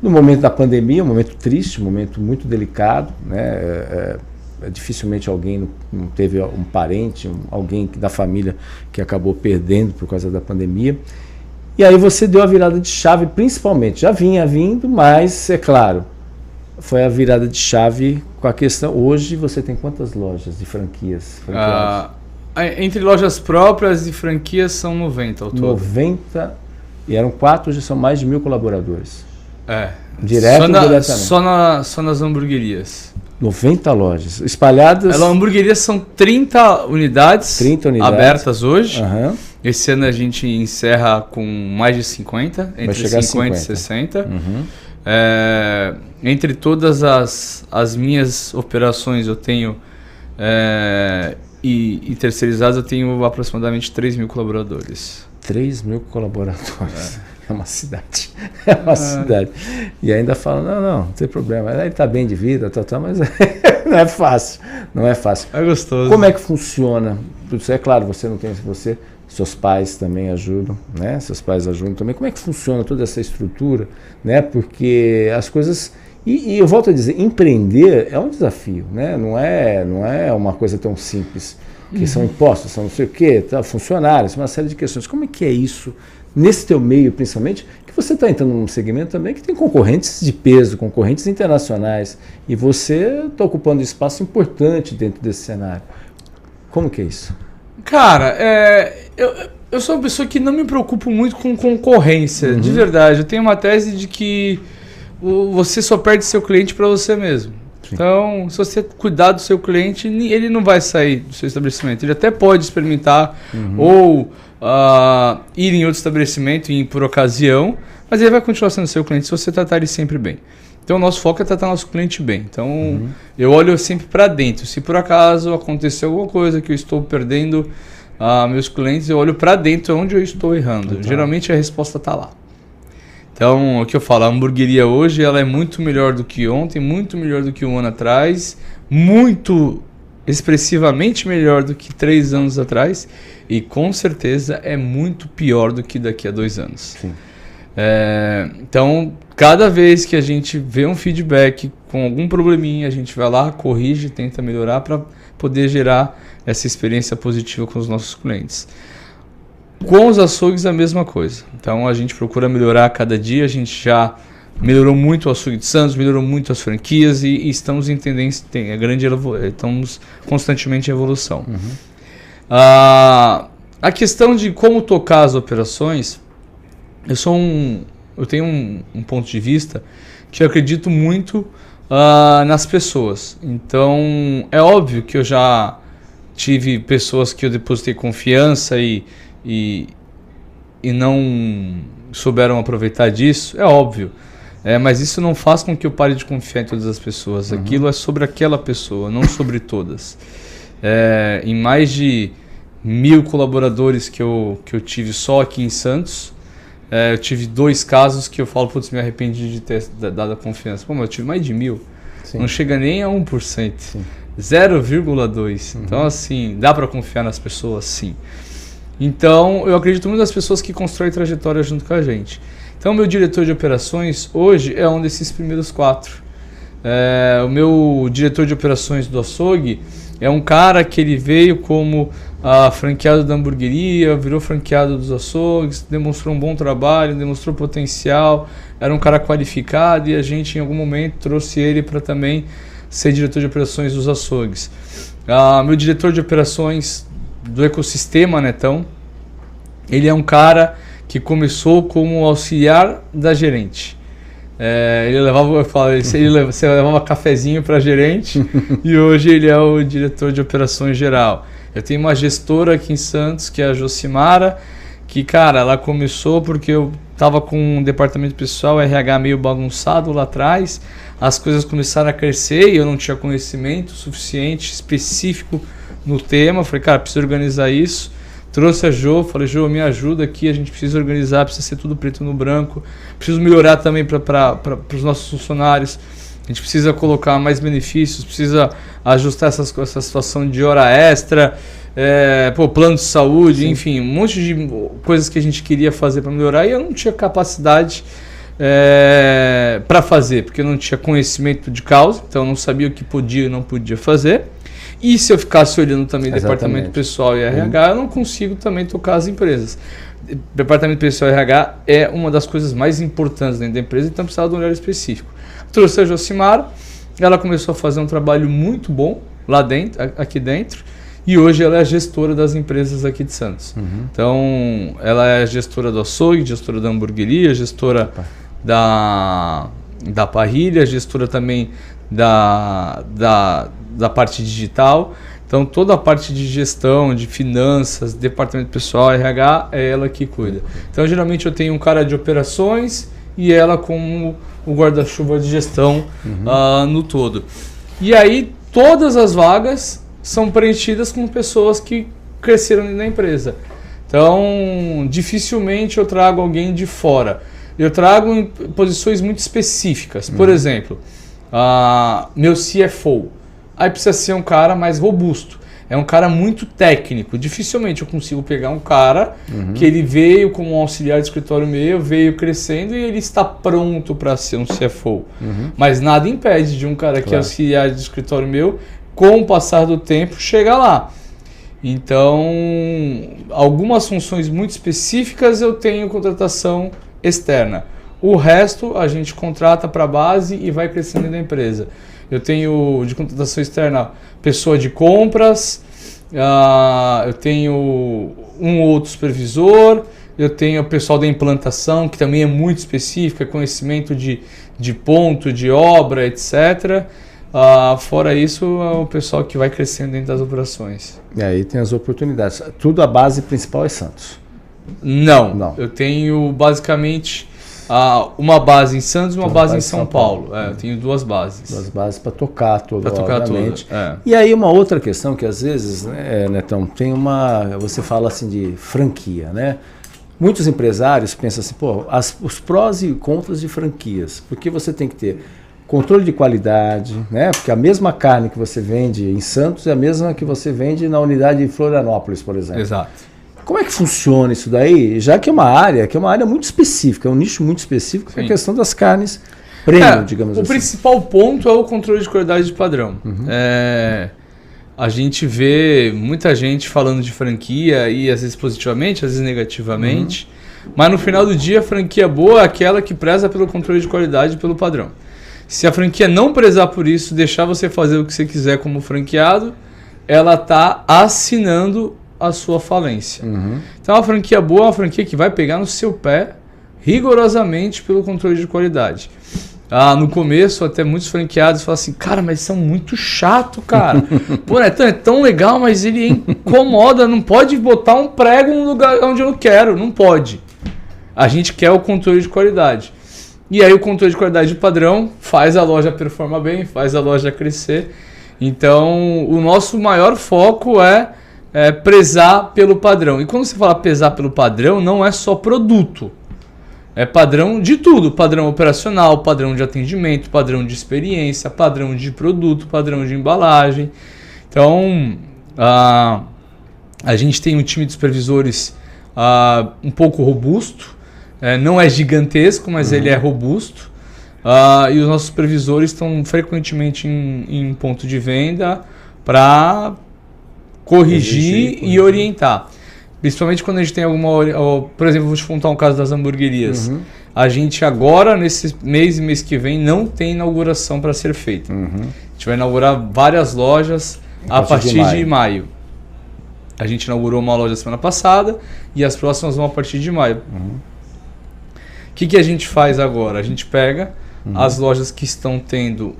S4: no momento da pandemia, um momento triste, um momento muito delicado, né, dificilmente alguém não teve um parente, alguém da família que acabou perdendo por causa da pandemia. E aí você deu a virada de chave, principalmente. Já vinha vindo, mas, é claro, foi a virada de chave com a questão. Hoje você tem quantas lojas de franquias?
S5: Entre lojas próprias e franquias são 90 ao todo.
S4: 90, e eram 4, hoje são mais de 1.000 colaboradores. Direto ou indiretamente?
S5: Só nas hamburguerias.
S4: 90 lojas espalhadas.
S5: As hamburguerias são 30 unidades abertas hoje.
S4: Uhum.
S5: Esse ano a gente encerra com mais de 50, entre 50 e 60.
S4: Uhum.
S5: Entre todas as minhas operações eu tenho e terceirizadas eu tenho aproximadamente 3.000 colaboradores.
S4: 3.000 colaboradores. É uma cidade. É uma cidade. E ainda falam, não tem problema. Ele está bem de vida, mas não é fácil. Não é fácil.
S5: É gostoso.
S4: Como é que funciona? É claro, você não tem, seus pais também ajudam, né? Seus pais ajudam também. Como é que funciona toda essa estrutura, né? Porque as coisas... E eu volto a dizer, empreender é um desafio, né? Não é uma coisa tão simples. Que são impostos, são não sei o quê, funcionários, uma série de questões. Como é que é isso? Nesse teu meio, principalmente, que você está entrando num segmento também que tem concorrentes de peso, concorrentes internacionais, e você está ocupando um espaço importante dentro desse cenário. Como que é isso?
S5: Cara, eu sou uma pessoa que não me preocupo muito com concorrência, de verdade. Eu tenho uma tese de que você só perde seu cliente para você mesmo. Sim. Então, se você cuidar do seu cliente, ele não vai sair do seu estabelecimento. Ele até pode experimentar ou ir em outro estabelecimento por ocasião, mas ele vai continuar sendo seu cliente se você tratar ele sempre bem. Então, o nosso foco é tratar nosso cliente bem. Então, eu olho sempre para dentro. Se por acaso acontecer alguma coisa que eu estou perdendo meus clientes, eu olho para dentro onde eu estou errando. Então, geralmente a resposta está lá. Então, o que eu falo, a hamburgueria hoje ela é muito melhor do que ontem, muito melhor do que um ano atrás, muito expressivamente melhor do que 3 anos atrás e com certeza é muito pior do que daqui a 2 anos.
S4: Sim.
S5: Então, cada vez que a gente vê um feedback com algum probleminha, a gente vai lá, corrige, tenta melhorar para poder gerar essa experiência positiva com os nossos clientes. Com os açougues a mesma coisa. Então a gente procura melhorar a cada dia, a gente já melhorou muito o açougue de Santos, melhorou muito as franquias e estamos em tendência, estamos constantemente em evolução. A questão de como tocar as operações, eu tenho um ponto de vista que eu acredito muito nas pessoas. Então, é óbvio que eu já tive pessoas que eu depositei confiança e não souberam aproveitar disso, é óbvio. Mas isso não faz com que eu pare de confiar em todas as pessoas. Aquilo é sobre aquela pessoa, não sobre todas. Em mais de 1.000 colaboradores que eu tive só aqui em Santos, eu tive 2 casos que eu falo, putz, me arrependi de ter dado a confiança. Pô, mas eu tive mais de 1.000. Sim. Não chega nem a 1%. 0,2%. Então, assim, dá para confiar nas pessoas? Sim. Então, eu acredito muito nas pessoas que constroem trajetória junto com a gente. Então, meu diretor de operações hoje é um desses primeiros 4. O meu diretor de operações do açougue é um cara que ele veio como franqueado da hamburgueria, virou franqueado dos açougues, demonstrou um bom trabalho, demonstrou potencial, era um cara qualificado e a gente em algum momento trouxe ele para também ser diretor de operações dos açougues. Meu diretor de operações do ecossistema Netão, ele é um cara que começou como auxiliar da gerente. Você levava cafezinho para gerente e hoje ele é o diretor de operações geral. Eu tenho uma gestora aqui em Santos, que é a Josimara, que, cara, ela começou porque eu estava com um departamento pessoal, RH meio bagunçado lá atrás, as coisas começaram a crescer e eu não tinha conhecimento suficiente, específico no tema. Falei, cara, preciso organizar isso. Trouxe a Jo, falei, Jo, me ajuda aqui, a gente precisa organizar, precisa ser tudo preto no branco, preciso melhorar também para os nossos funcionários, a gente precisa colocar mais benefícios, precisa ajustar essa situação de hora extra, plano de saúde, sim, enfim, um monte de coisas que a gente queria fazer para melhorar e eu não tinha capacidade para fazer, porque eu não tinha conhecimento de causa, então eu não sabia o que podia e não podia fazer. E se eu ficasse olhando também departamento pessoal e RH, eu não consigo também tocar as empresas. Departamento pessoal e RH é uma das coisas mais importantes dentro da empresa, então precisava de um olhar específico. Trouxe a Josimara, ela começou a fazer um trabalho muito bom lá dentro, aqui dentro, e hoje ela é a gestora das empresas aqui de Santos. Então, ela é gestora do açougue, gestora da hamburgueria, gestora da parrilha, gestora também da parte digital. Então, toda a parte de gestão, de finanças, departamento pessoal, RH, é ela que cuida. Então, geralmente eu tenho um cara de operações e ela como o guarda-chuva de gestão no todo. E aí, todas as vagas são preenchidas com pessoas que cresceram na empresa. Então, dificilmente eu trago alguém de fora. Eu trago em posições muito específicas. Por exemplo, meu CFO. Aí precisa ser um cara mais robusto. É um cara muito técnico. Dificilmente eu consigo pegar um cara que ele veio como um auxiliar de escritório meu, veio crescendo e ele está pronto para ser um CFO. Mas nada impede de um cara que é auxiliar de escritório meu, com o passar do tempo, chegar lá. Então, algumas funções muito específicas eu tenho contratação externa. O resto a gente contrata para a base e vai crescendo na empresa. Eu tenho de contratação externa pessoa de compras, eu tenho um ou outro supervisor, eu tenho o pessoal da implantação, que também é muito específico, é conhecimento de ponto, de obra, etc. Fora isso, é o pessoal que vai crescendo dentro das operações.
S4: E aí tem as oportunidades. Tudo a base principal é Santos?
S5: Não. Eu tenho basicamente uma base em Santos e uma base em São Paulo. Eu tenho 2 bases. 2
S4: bases para tocar tudo, obviamente.
S5: Tudo.
S4: E aí uma outra questão que às vezes, Netão, tem você fala assim de franquia, né? Muitos empresários pensam assim, os prós e contras de franquias, porque você tem que ter controle de qualidade, né? Porque a mesma carne que você vende em Santos é a mesma que você vende na unidade de Florianópolis, por exemplo.
S5: Exato.
S4: Como é que funciona isso daí? Já que é uma área muito específica, é um nicho muito específico, que é a questão das carnes premium, digamos assim.
S5: O principal ponto é o controle de qualidade de padrão. A gente vê muita gente falando de franquia e às vezes positivamente, às vezes negativamente. Mas no final do dia, a franquia boa é aquela que preza pelo controle de qualidade e pelo padrão. Se a franquia não prezar por isso, deixar você fazer o que você quiser como franqueado, ela está assinando a sua falência. Então, a franquia boa é uma franquia que vai pegar no seu pé rigorosamente pelo controle de qualidade. No começo, até muitos franqueados falam assim, cara, mas são muito chato, cara. Pô, é tão legal, mas ele incomoda, não pode botar um prego no lugar onde eu não quero, não pode. A gente quer o controle de qualidade. E aí o controle de qualidade padrão faz a loja performar bem, faz a loja crescer. Então, o nosso maior foco é prezar pelo padrão. E quando você fala prezar pelo padrão, não é só produto. É padrão de tudo, padrão operacional, padrão de atendimento, padrão de experiência, padrão de produto, padrão de embalagem. Então, a gente tem um time de supervisores um pouco robusto, não é gigantesco, mas ele é robusto. E os nossos supervisores estão frequentemente em ponto de venda para corrigir e orientar. Principalmente quando a gente tem alguma... Por exemplo, vou te contar um caso das hamburguerias. A gente agora, nesse mês e mês que vem, não tem inauguração para ser feita. A gente vai inaugurar várias lojas a partir de maio. A gente inaugurou uma loja semana passada e as próximas vão a partir de maio. O que a gente faz agora? A gente pega as lojas que estão tendo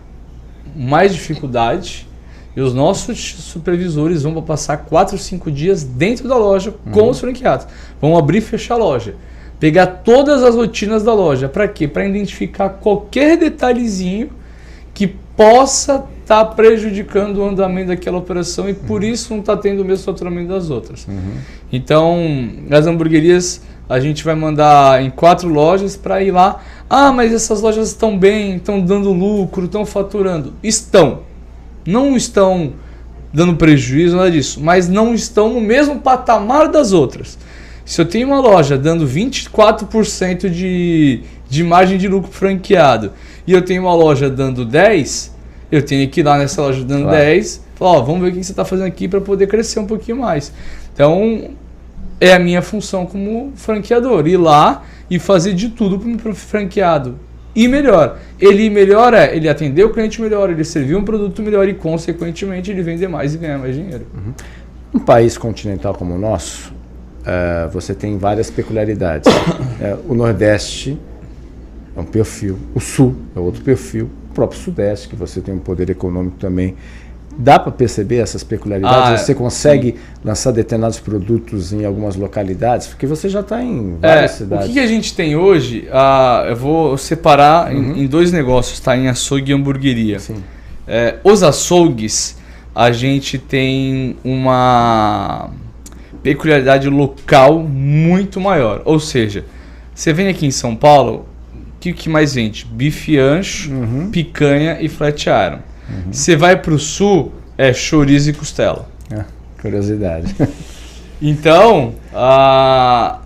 S5: mais dificuldade e os nossos supervisores vão passar 4 ou 5 dias dentro da loja com os franqueados. Vão abrir e fechar a loja. Pegar todas as rotinas da loja. Para quê? Para identificar qualquer detalhezinho que possa estar prejudicando o andamento daquela operação e por isso não está tendo o mesmo faturamento das outras. Então, as hamburguerias a gente vai mandar em 4 lojas para ir lá. Mas essas lojas estão bem, estão dando lucro, estão faturando. Não estão dando prejuízo, nada disso, mas não estão no mesmo patamar das outras. Se eu tenho uma loja dando 24% de margem de lucro franqueado e eu tenho uma loja dando 10%, eu tenho que ir lá nessa loja dando 10%, falar, vamos ver o que você está fazendo aqui para poder crescer um pouquinho mais. Então, é a minha função como franqueador, ir lá e fazer de tudo para o meu franqueado. E melhor, ele melhor ele atender o cliente melhor, ele servir um produto melhor e, consequentemente, ele vender mais e ganhar mais dinheiro.
S4: Um país continental como o nosso, você tem várias peculiaridades. O Nordeste é um perfil, o Sul é outro perfil, o próprio Sudeste, que você tem um poder econômico também. Dá para perceber essas peculiaridades? Você consegue lançar determinados produtos em algumas localidades? Porque você já está em várias cidades.
S5: O que a gente tem hoje, eu vou separar em 2 negócios, tá? Em açougue e hamburgueria. Os açougues, a gente tem uma peculiaridade local muito maior. Ou seja, você vem aqui em São Paulo, o que mais vende? Bife ancho, picanha e flat iron. Você vai para o sul, é chorizo e costela.
S4: Curiosidade.
S5: Então, a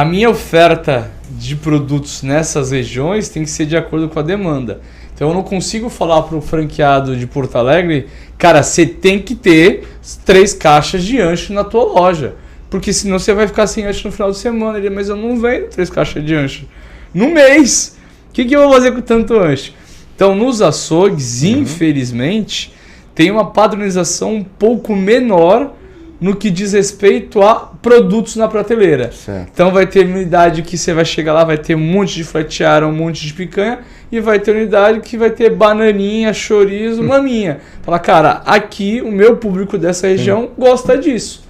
S5: minha oferta de produtos nessas regiões tem que ser de acordo com a demanda. Então, eu não consigo falar para o franqueado de Porto Alegre, cara, você tem que ter 3 caixas de ancho na tua loja. Porque senão você vai ficar sem ancho no final de semana. Mas eu não vendo 3 caixas de ancho no mês. O que eu vou fazer com tanto ancho? Então, nos açougues, infelizmente, tem uma padronização um pouco menor no que diz respeito a produtos na prateleira. Então, vai ter unidade que você vai chegar lá, vai ter um monte de flat iron, um monte de picanha, e vai ter unidade que vai ter bananinha, chorizo, maminha. Fala, cara, aqui o meu público dessa região gosta disso.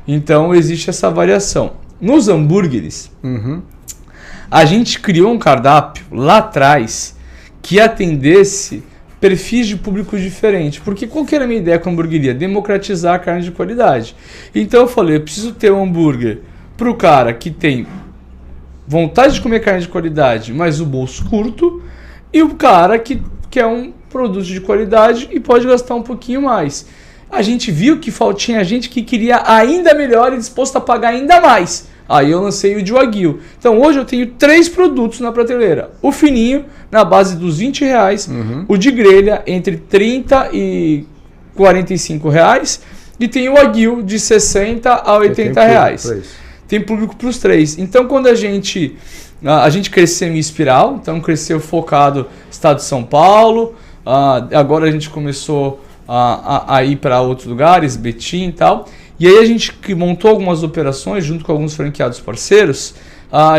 S5: Então, existe essa variação. Nos hambúrgueres, a gente criou um cardápio lá atrás que atendesse perfis de públicos diferentes. Porque qual que era a minha ideia com a hamburgueria? Democratizar a carne de qualidade. Então eu falei, eu preciso ter um hambúrguer para o cara que tem vontade de comer carne de qualidade, mas o bolso curto, e o cara que quer um produto de qualidade e pode gastar um pouquinho mais. A gente viu que tinha gente que queria ainda melhor e disposto a pagar ainda mais. Aí eu lancei o de Wagyu. Então hoje eu tenho 3 produtos na prateleira. O fininho, na base dos R$20. O de grelha, entre R$30 e R$45. E tem o Wagyu, de R$60 a R$80. tem público para os três. Então, quando a gente cresceu em espiral, então cresceu focado estado de São Paulo, agora a gente começou a ir para outros lugares, Betim e tal, e aí a gente montou algumas operações junto com alguns franqueados parceiros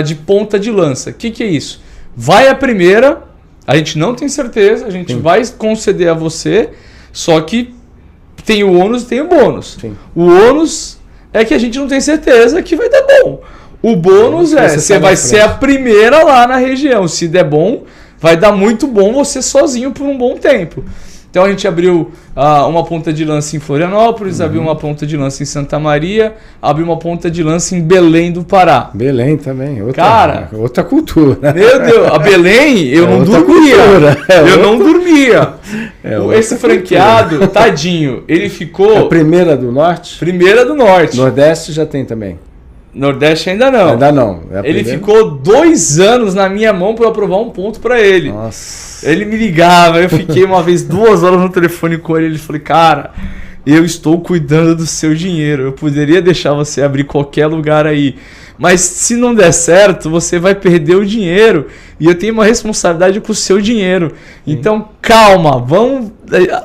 S5: de ponta de lança. O que é isso? Vai a primeira, a gente não tem certeza, a gente vai conceder a você, só que tem o ônus e tem o bônus. Sim. O ônus é que a gente não tem certeza que vai dar bom. O bônus você vai ser a primeira lá na região. Se der bom, vai dar muito bom você sozinho por um bom tempo. Então a gente abriu uma ponta de lança em Florianópolis, abriu uma ponta de lança em Santa Maria, abriu uma ponta de lança em Belém do Pará.
S4: Belém também, outra cultura.
S5: Meu Deus, a Belém eu não dormia. Eu não dormia. Esse franqueado, tadinho, ele ficou...
S4: A primeira do Norte?
S5: Primeira do Norte.
S4: Nordeste já tem também.
S5: Nordeste ainda não.
S4: Ainda não.
S5: Ele ficou 2 anos na minha mão para eu aprovar um ponto para ele.
S4: Nossa.
S5: Ele me ligava, eu fiquei uma vez 2 horas no telefone com ele. Ele falou, cara, eu estou cuidando do seu dinheiro. Eu poderia deixar você abrir qualquer lugar aí. Mas se não der certo, você vai perder o dinheiro. E eu tenho uma responsabilidade com o seu dinheiro. Então, calma,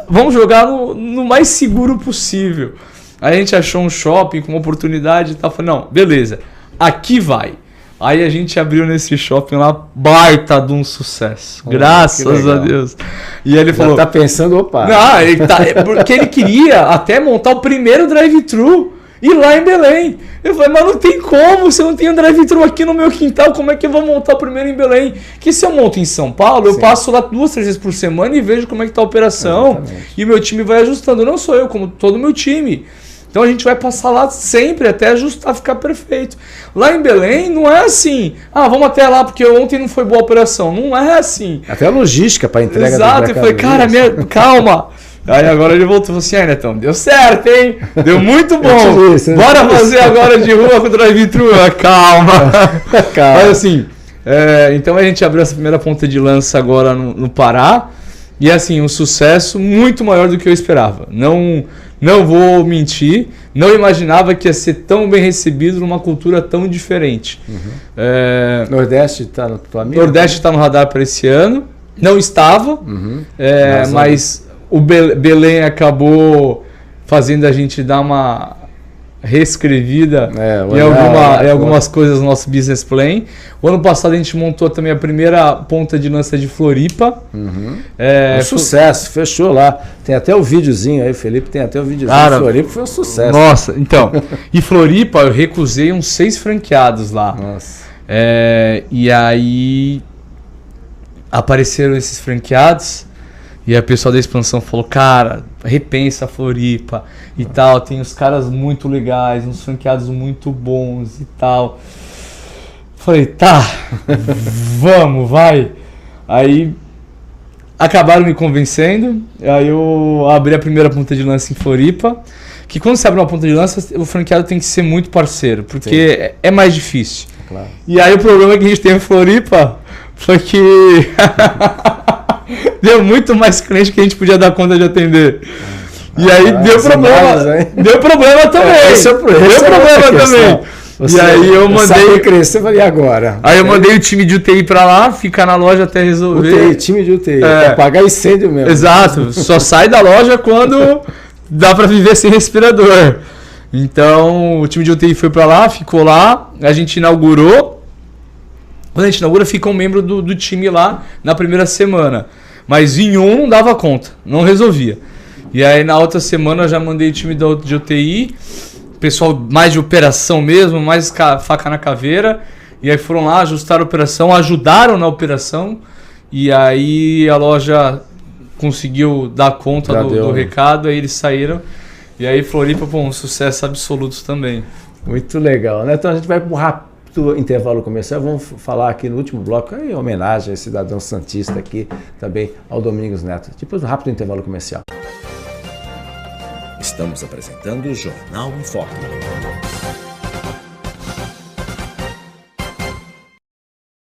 S5: vamos jogar no mais seguro possível. Aí a gente achou um shopping com uma oportunidade e tal. Falei, não, beleza, aqui vai. Aí a gente abriu nesse shopping lá, baita de um sucesso. Graças a Deus. E ele falou...
S4: tá pensando, opa.
S5: Não, porque ele queria até montar o primeiro drive-thru e lá em Belém. Eu falei, mas não tem como, se eu não tenho um drive-thru aqui no meu quintal, como é que eu vou montar o primeiro em Belém? Que se eu monto em São Paulo, eu passo lá 2, 3 vezes por semana e vejo como é que tá a operação. Exatamente. E o meu time vai ajustando. Não sou eu, como todo o meu time. Então a gente vai passar lá sempre até ajustar, ficar perfeito. Lá em Belém não é assim, vamos até lá porque ontem não foi boa a operação. Não é assim.
S4: Até a logística para entrega.
S5: Exato, eu falei, cara, calma. Aí agora ele voltou e falou assim, Netão, deu certo, hein? Deu muito bom. Bora fazer agora de rua com o drive-thru. Calma. Mas assim, então a gente abriu essa primeira ponta de lança agora no Pará. E assim, um sucesso muito maior do que eu esperava. Não vou mentir, não imaginava que ia ser tão bem recebido numa cultura tão diferente.
S4: Nordeste está no tua mira?
S5: Nordeste está no radar para esse ano. Não estava, mas o Belém acabou fazendo a gente dar uma reescrevida em algumas coisas no nosso business plan. O ano passado a gente montou também a primeira ponta de lança de Floripa.
S4: Sucesso, fechou lá. Tem até o videozinho aí, Felipe, tem até o videozinho de Floripa, foi um sucesso.
S5: Nossa, então, e Floripa eu recusei uns 6 franqueados lá.
S4: Nossa.
S5: E aí apareceram esses franqueados. E a pessoa da expansão falou, cara, repensa a Floripa e tal, tem uns caras muito legais, uns franqueados muito bons e tal. Falei, tá, vamos, vai. Aí acabaram me convencendo, aí eu abri a primeira ponta de lança em Floripa, que quando você abre uma ponta de lança, o franqueado tem que ser muito parceiro, porque é mais difícil.
S4: Claro.
S5: E aí o problema que a gente teve em Floripa foi que... deu muito mais cliente que a gente podia dar conta de atender. E aí deu problema também.
S4: Deu problema também.
S5: E aí eu mandei
S4: crescer, falei, agora?
S5: Aí eu mandei o time de UTI pra lá, ficar na loja até resolver.
S4: Time de UTI, apagar incêndio mesmo.
S5: Exato, só sai da loja quando dá pra viver sem respirador. Então o time de UTI foi pra lá, ficou lá, a gente inaugurou. Quando a gente inaugura, fica um membro do time lá na primeira semana. Mas em não dava conta, não resolvia. E aí na outra semana eu já mandei o time de UTI, pessoal mais de operação mesmo, mais faca na caveira. E aí foram lá, ajustaram a operação, ajudaram na operação. E aí a loja conseguiu dar conta do recado, aí eles saíram. E aí Floripa, um sucesso absoluto também.
S4: Muito legal, né? Então a gente vai pro rápido intervalo comercial, vamos falar aqui no último bloco em homenagem a esse cidadão santista aqui, também ao Domingos Neto. Depois do rápido intervalo comercial.
S3: Estamos apresentando o Jornal em Foque.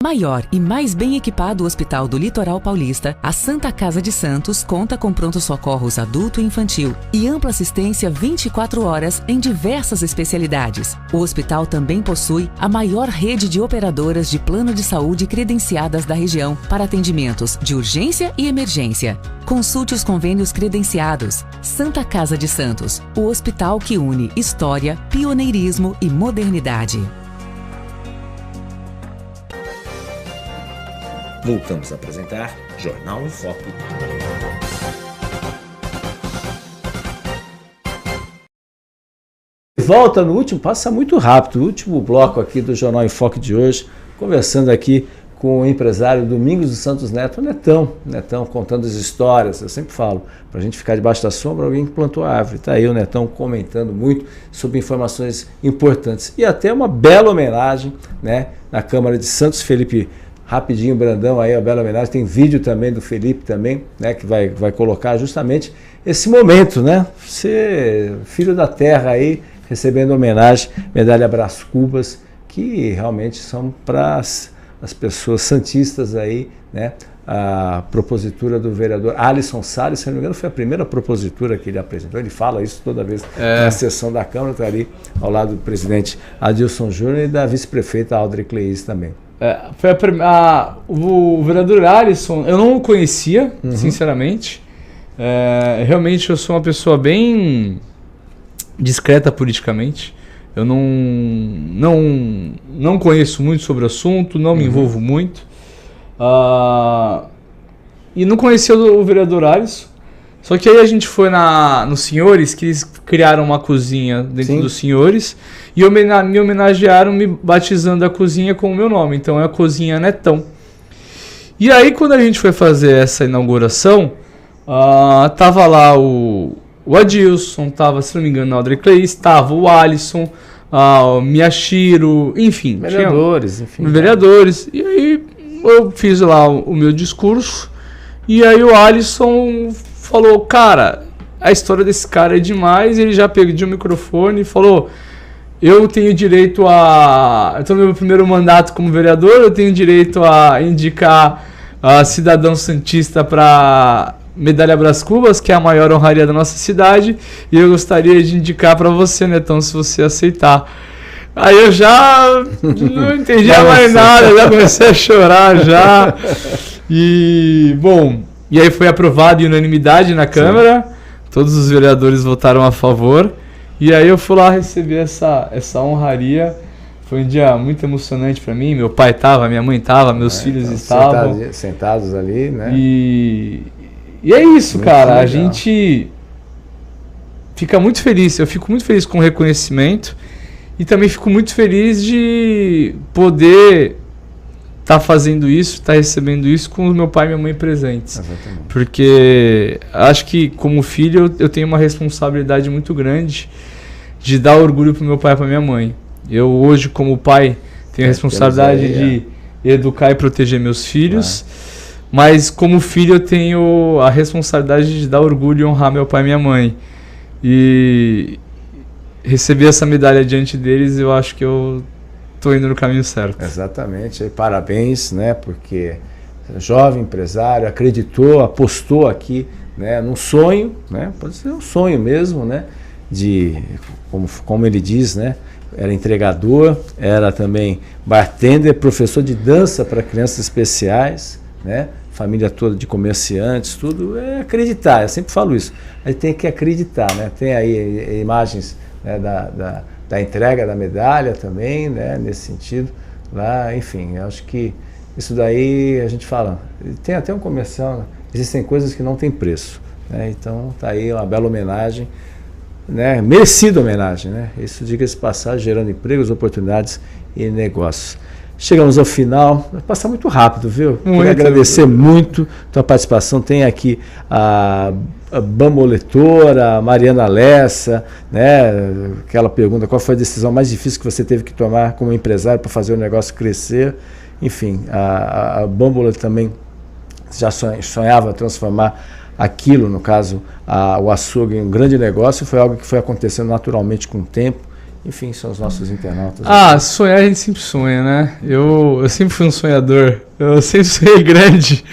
S1: Maior e mais bem equipado Hospital do Litoral Paulista, a Santa Casa de Santos conta com pronto-socorros adulto e infantil e ampla assistência 24 horas em diversas especialidades. O hospital também possui a maior rede de operadoras de plano de saúde credenciadas da região para atendimentos de urgência e emergência. Consulte os convênios credenciados. Santa Casa de Santos, o hospital que une história, pioneirismo e modernidade.
S3: Voltamos a apresentar Jornal em Foco.
S4: Volta no último, passa muito rápido, o último bloco aqui do Jornal em Foco de hoje, conversando aqui com o empresário Domingos dos Santos Neto, Netão contando as histórias. Eu sempre falo, para a gente ficar debaixo da sombra, alguém que plantou a árvore. Está aí o Netão comentando muito sobre informações importantes. E até uma bela homenagem, né, na Câmara de Santos. Felipe, rapidinho, Brandão, aí a bela homenagem. Tem vídeo também do Felipe também, né, que vai colocar justamente esse momento, né? Ser filho da terra aí, recebendo homenagem, medalha Brás Cubas, que realmente são para as pessoas santistas aí, né? A propositura do vereador Alisson Salles, se não me engano, foi a primeira propositura que ele apresentou. Ele fala isso toda vez na sessão da Câmara, está ali ao lado do presidente Adilson Júnior e da vice-prefeita Audrey Cleis também.
S5: Foi o vereador Alisson, eu não o conhecia, sinceramente. Realmente eu sou uma pessoa bem discreta politicamente. Eu não conheço muito sobre o assunto, não me envolvo muito. E não conhecia o vereador Alisson. Só que aí a gente foi nos Senhores, que eles criaram uma cozinha dentro dos Senhores, e me homenagearam me batizando a cozinha com o meu nome. Então é a Cozinha Netão. E aí quando a gente foi fazer essa inauguração, tava lá o Adilson, tava, se não me engano, a Audrey Cleis, tava o Alisson, o Miyashiro, enfim. Vereadores. E aí eu fiz lá o meu discurso, e aí o Alisson falou, cara, a história desse cara é demais. Ele já pediu o microfone e falou, eu tenho direito eu estou no meu primeiro mandato como vereador, eu tenho direito a indicar a cidadão santista para Medalha Brás Cubas, que é a maior honraria da nossa cidade, e eu gostaria de indicar para você, Netão, se você aceitar. Aí eu já não entendia mais nada, já comecei a chorar já. E, bom, e aí foi aprovado em unanimidade na Câmara, todos os vereadores votaram a favor, e aí eu fui lá receber essa honraria. Foi um dia muito emocionante para mim, meu pai estava, minha mãe estava, meus filhos estavam.
S4: Sentados ali, né?
S5: E é isso, muito cara, legal. A gente fica muito feliz, eu fico muito feliz com o reconhecimento e também fico muito feliz de poder estar fazendo isso, estar recebendo isso com o meu pai e minha mãe presentes. Exatamente. Porque acho que como filho eu tenho uma responsabilidade muito grande de dar orgulho pro meu pai e pra minha mãe. Eu hoje como pai tenho a responsabilidade de educar e proteger meus filhos. Mas como filho eu tenho a responsabilidade de dar orgulho e honrar meu pai e minha mãe. E receber essa medalha diante deles, eu acho que eu estou indo no caminho certo.
S4: Exatamente. E parabéns, né? Porque jovem empresário, acreditou, apostou aqui, né, num sonho, né? Pode ser um sonho mesmo, né? De, como ele diz, né? Era entregador, era também bartender, professor de dança para crianças especiais, né? Família toda de comerciantes, tudo é acreditar, eu sempre falo isso. A gente tem que acreditar, né? Tem aí imagens, né, da entrega da medalha também, né, nesse sentido. Lá, enfim, eu acho que isso daí a gente fala, tem até um comercial, né? Existem coisas que não tem preço, né? Então tá aí uma bela homenagem, né? Merecida homenagem, né? Isso, diga-se de passagem, gerando empregos, oportunidades e negócios. Chegamos ao final, vai passar muito rápido, viu? Queria agradecer muito a tua participação. Tem aqui a bamboletora, a Mariana Lessa, né? Aquela pergunta, qual foi a decisão mais difícil que você teve que tomar como empresário para fazer o negócio crescer? Enfim, a Bambola também já sonhava transformar aquilo, no caso, o açougue em um grande negócio. Foi algo que foi acontecendo naturalmente com o tempo. enfim, são os nossos internautas.
S5: Sonhar a gente sempre sonha, né? Eu sempre fui um sonhador, eu sempre sonhei grande.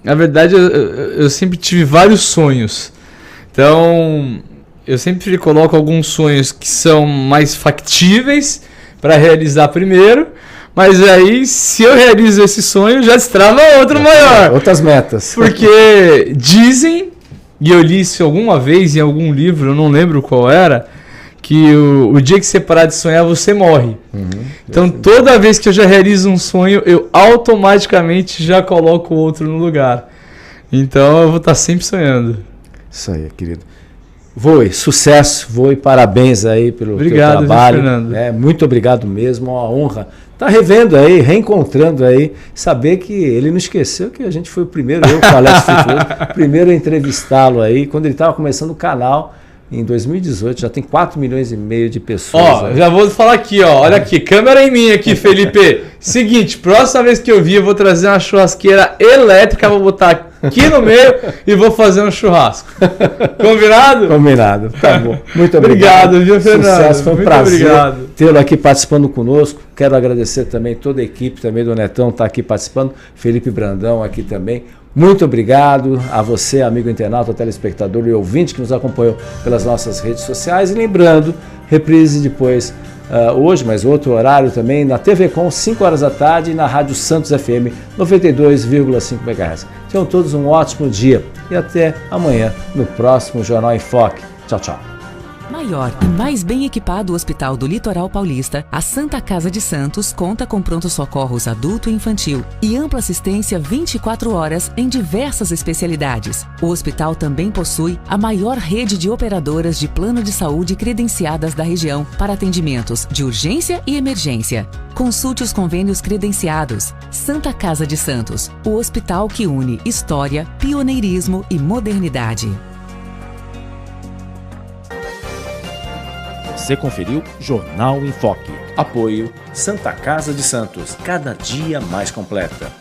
S5: Na verdade, eu sempre tive vários sonhos. Então, eu sempre coloco alguns sonhos que são mais factíveis para realizar primeiro. Mas aí, se eu realizo esse sonho, já destrava outro maior.
S4: Outras metas.
S5: Porque dizem, e eu li isso alguma vez em algum livro, eu não lembro qual era, que o dia que você parar de sonhar, você morre. Então, toda vez que eu já realizo um sonho, eu automaticamente já coloco o outro no lugar. Então, eu vou estar sempre sonhando.
S4: Isso aí, querido. Voe, sucesso, Voe, parabéns aí pelo teu trabalho.
S5: Fernando.
S4: Muito obrigado mesmo, uma honra. Tá revendo aí, reencontrando aí, saber que ele não esqueceu que a gente foi o primeiro, eu, com o Alex Futuro, primeiro a entrevistá-lo aí, quando ele estava começando o canal em 2018, já tem 4 milhões e meio de pessoas.
S5: Já vou falar aqui, olha aqui, câmera em mim aqui, Felipe. Seguinte, próxima vez que eu vir, eu vou trazer uma churrasqueira elétrica, vou botar aqui no meio e vou fazer um churrasco. Combinado?
S4: Combinado, tá bom. Muito obrigado.
S5: Obrigado, viu, Fernando?
S4: Sucesso, foi um
S5: Muito
S4: prazer
S5: obrigado.
S4: tê-lo aqui participando conosco. Quero agradecer também toda a equipe também do Netão tá aqui participando, Felipe Brandão aqui também. Muito obrigado a você, amigo internauta, telespectador e ouvinte que nos acompanhou pelas nossas redes sociais. E lembrando, reprise depois hoje, mas outro horário também, na TV Com, 5 horas da tarde, e na Rádio Santos FM 92,5 MHz. Tenham todos um ótimo dia e até amanhã no próximo Jornal em Foque. Tchau, tchau.
S1: Maior e mais bem equipado Hospital do Litoral Paulista, a Santa Casa de Santos conta com pronto-socorros adulto e infantil e ampla assistência 24 horas em diversas especialidades. O hospital também possui a maior rede de operadoras de plano de saúde credenciadas da região para atendimentos de urgência e emergência. Consulte os convênios credenciados. Santa Casa de Santos, o hospital que une história, pioneirismo e modernidade.
S2: Você conferiu Jornal em Foque.
S3: Apoio Santa Casa de Santos, cada dia mais completa.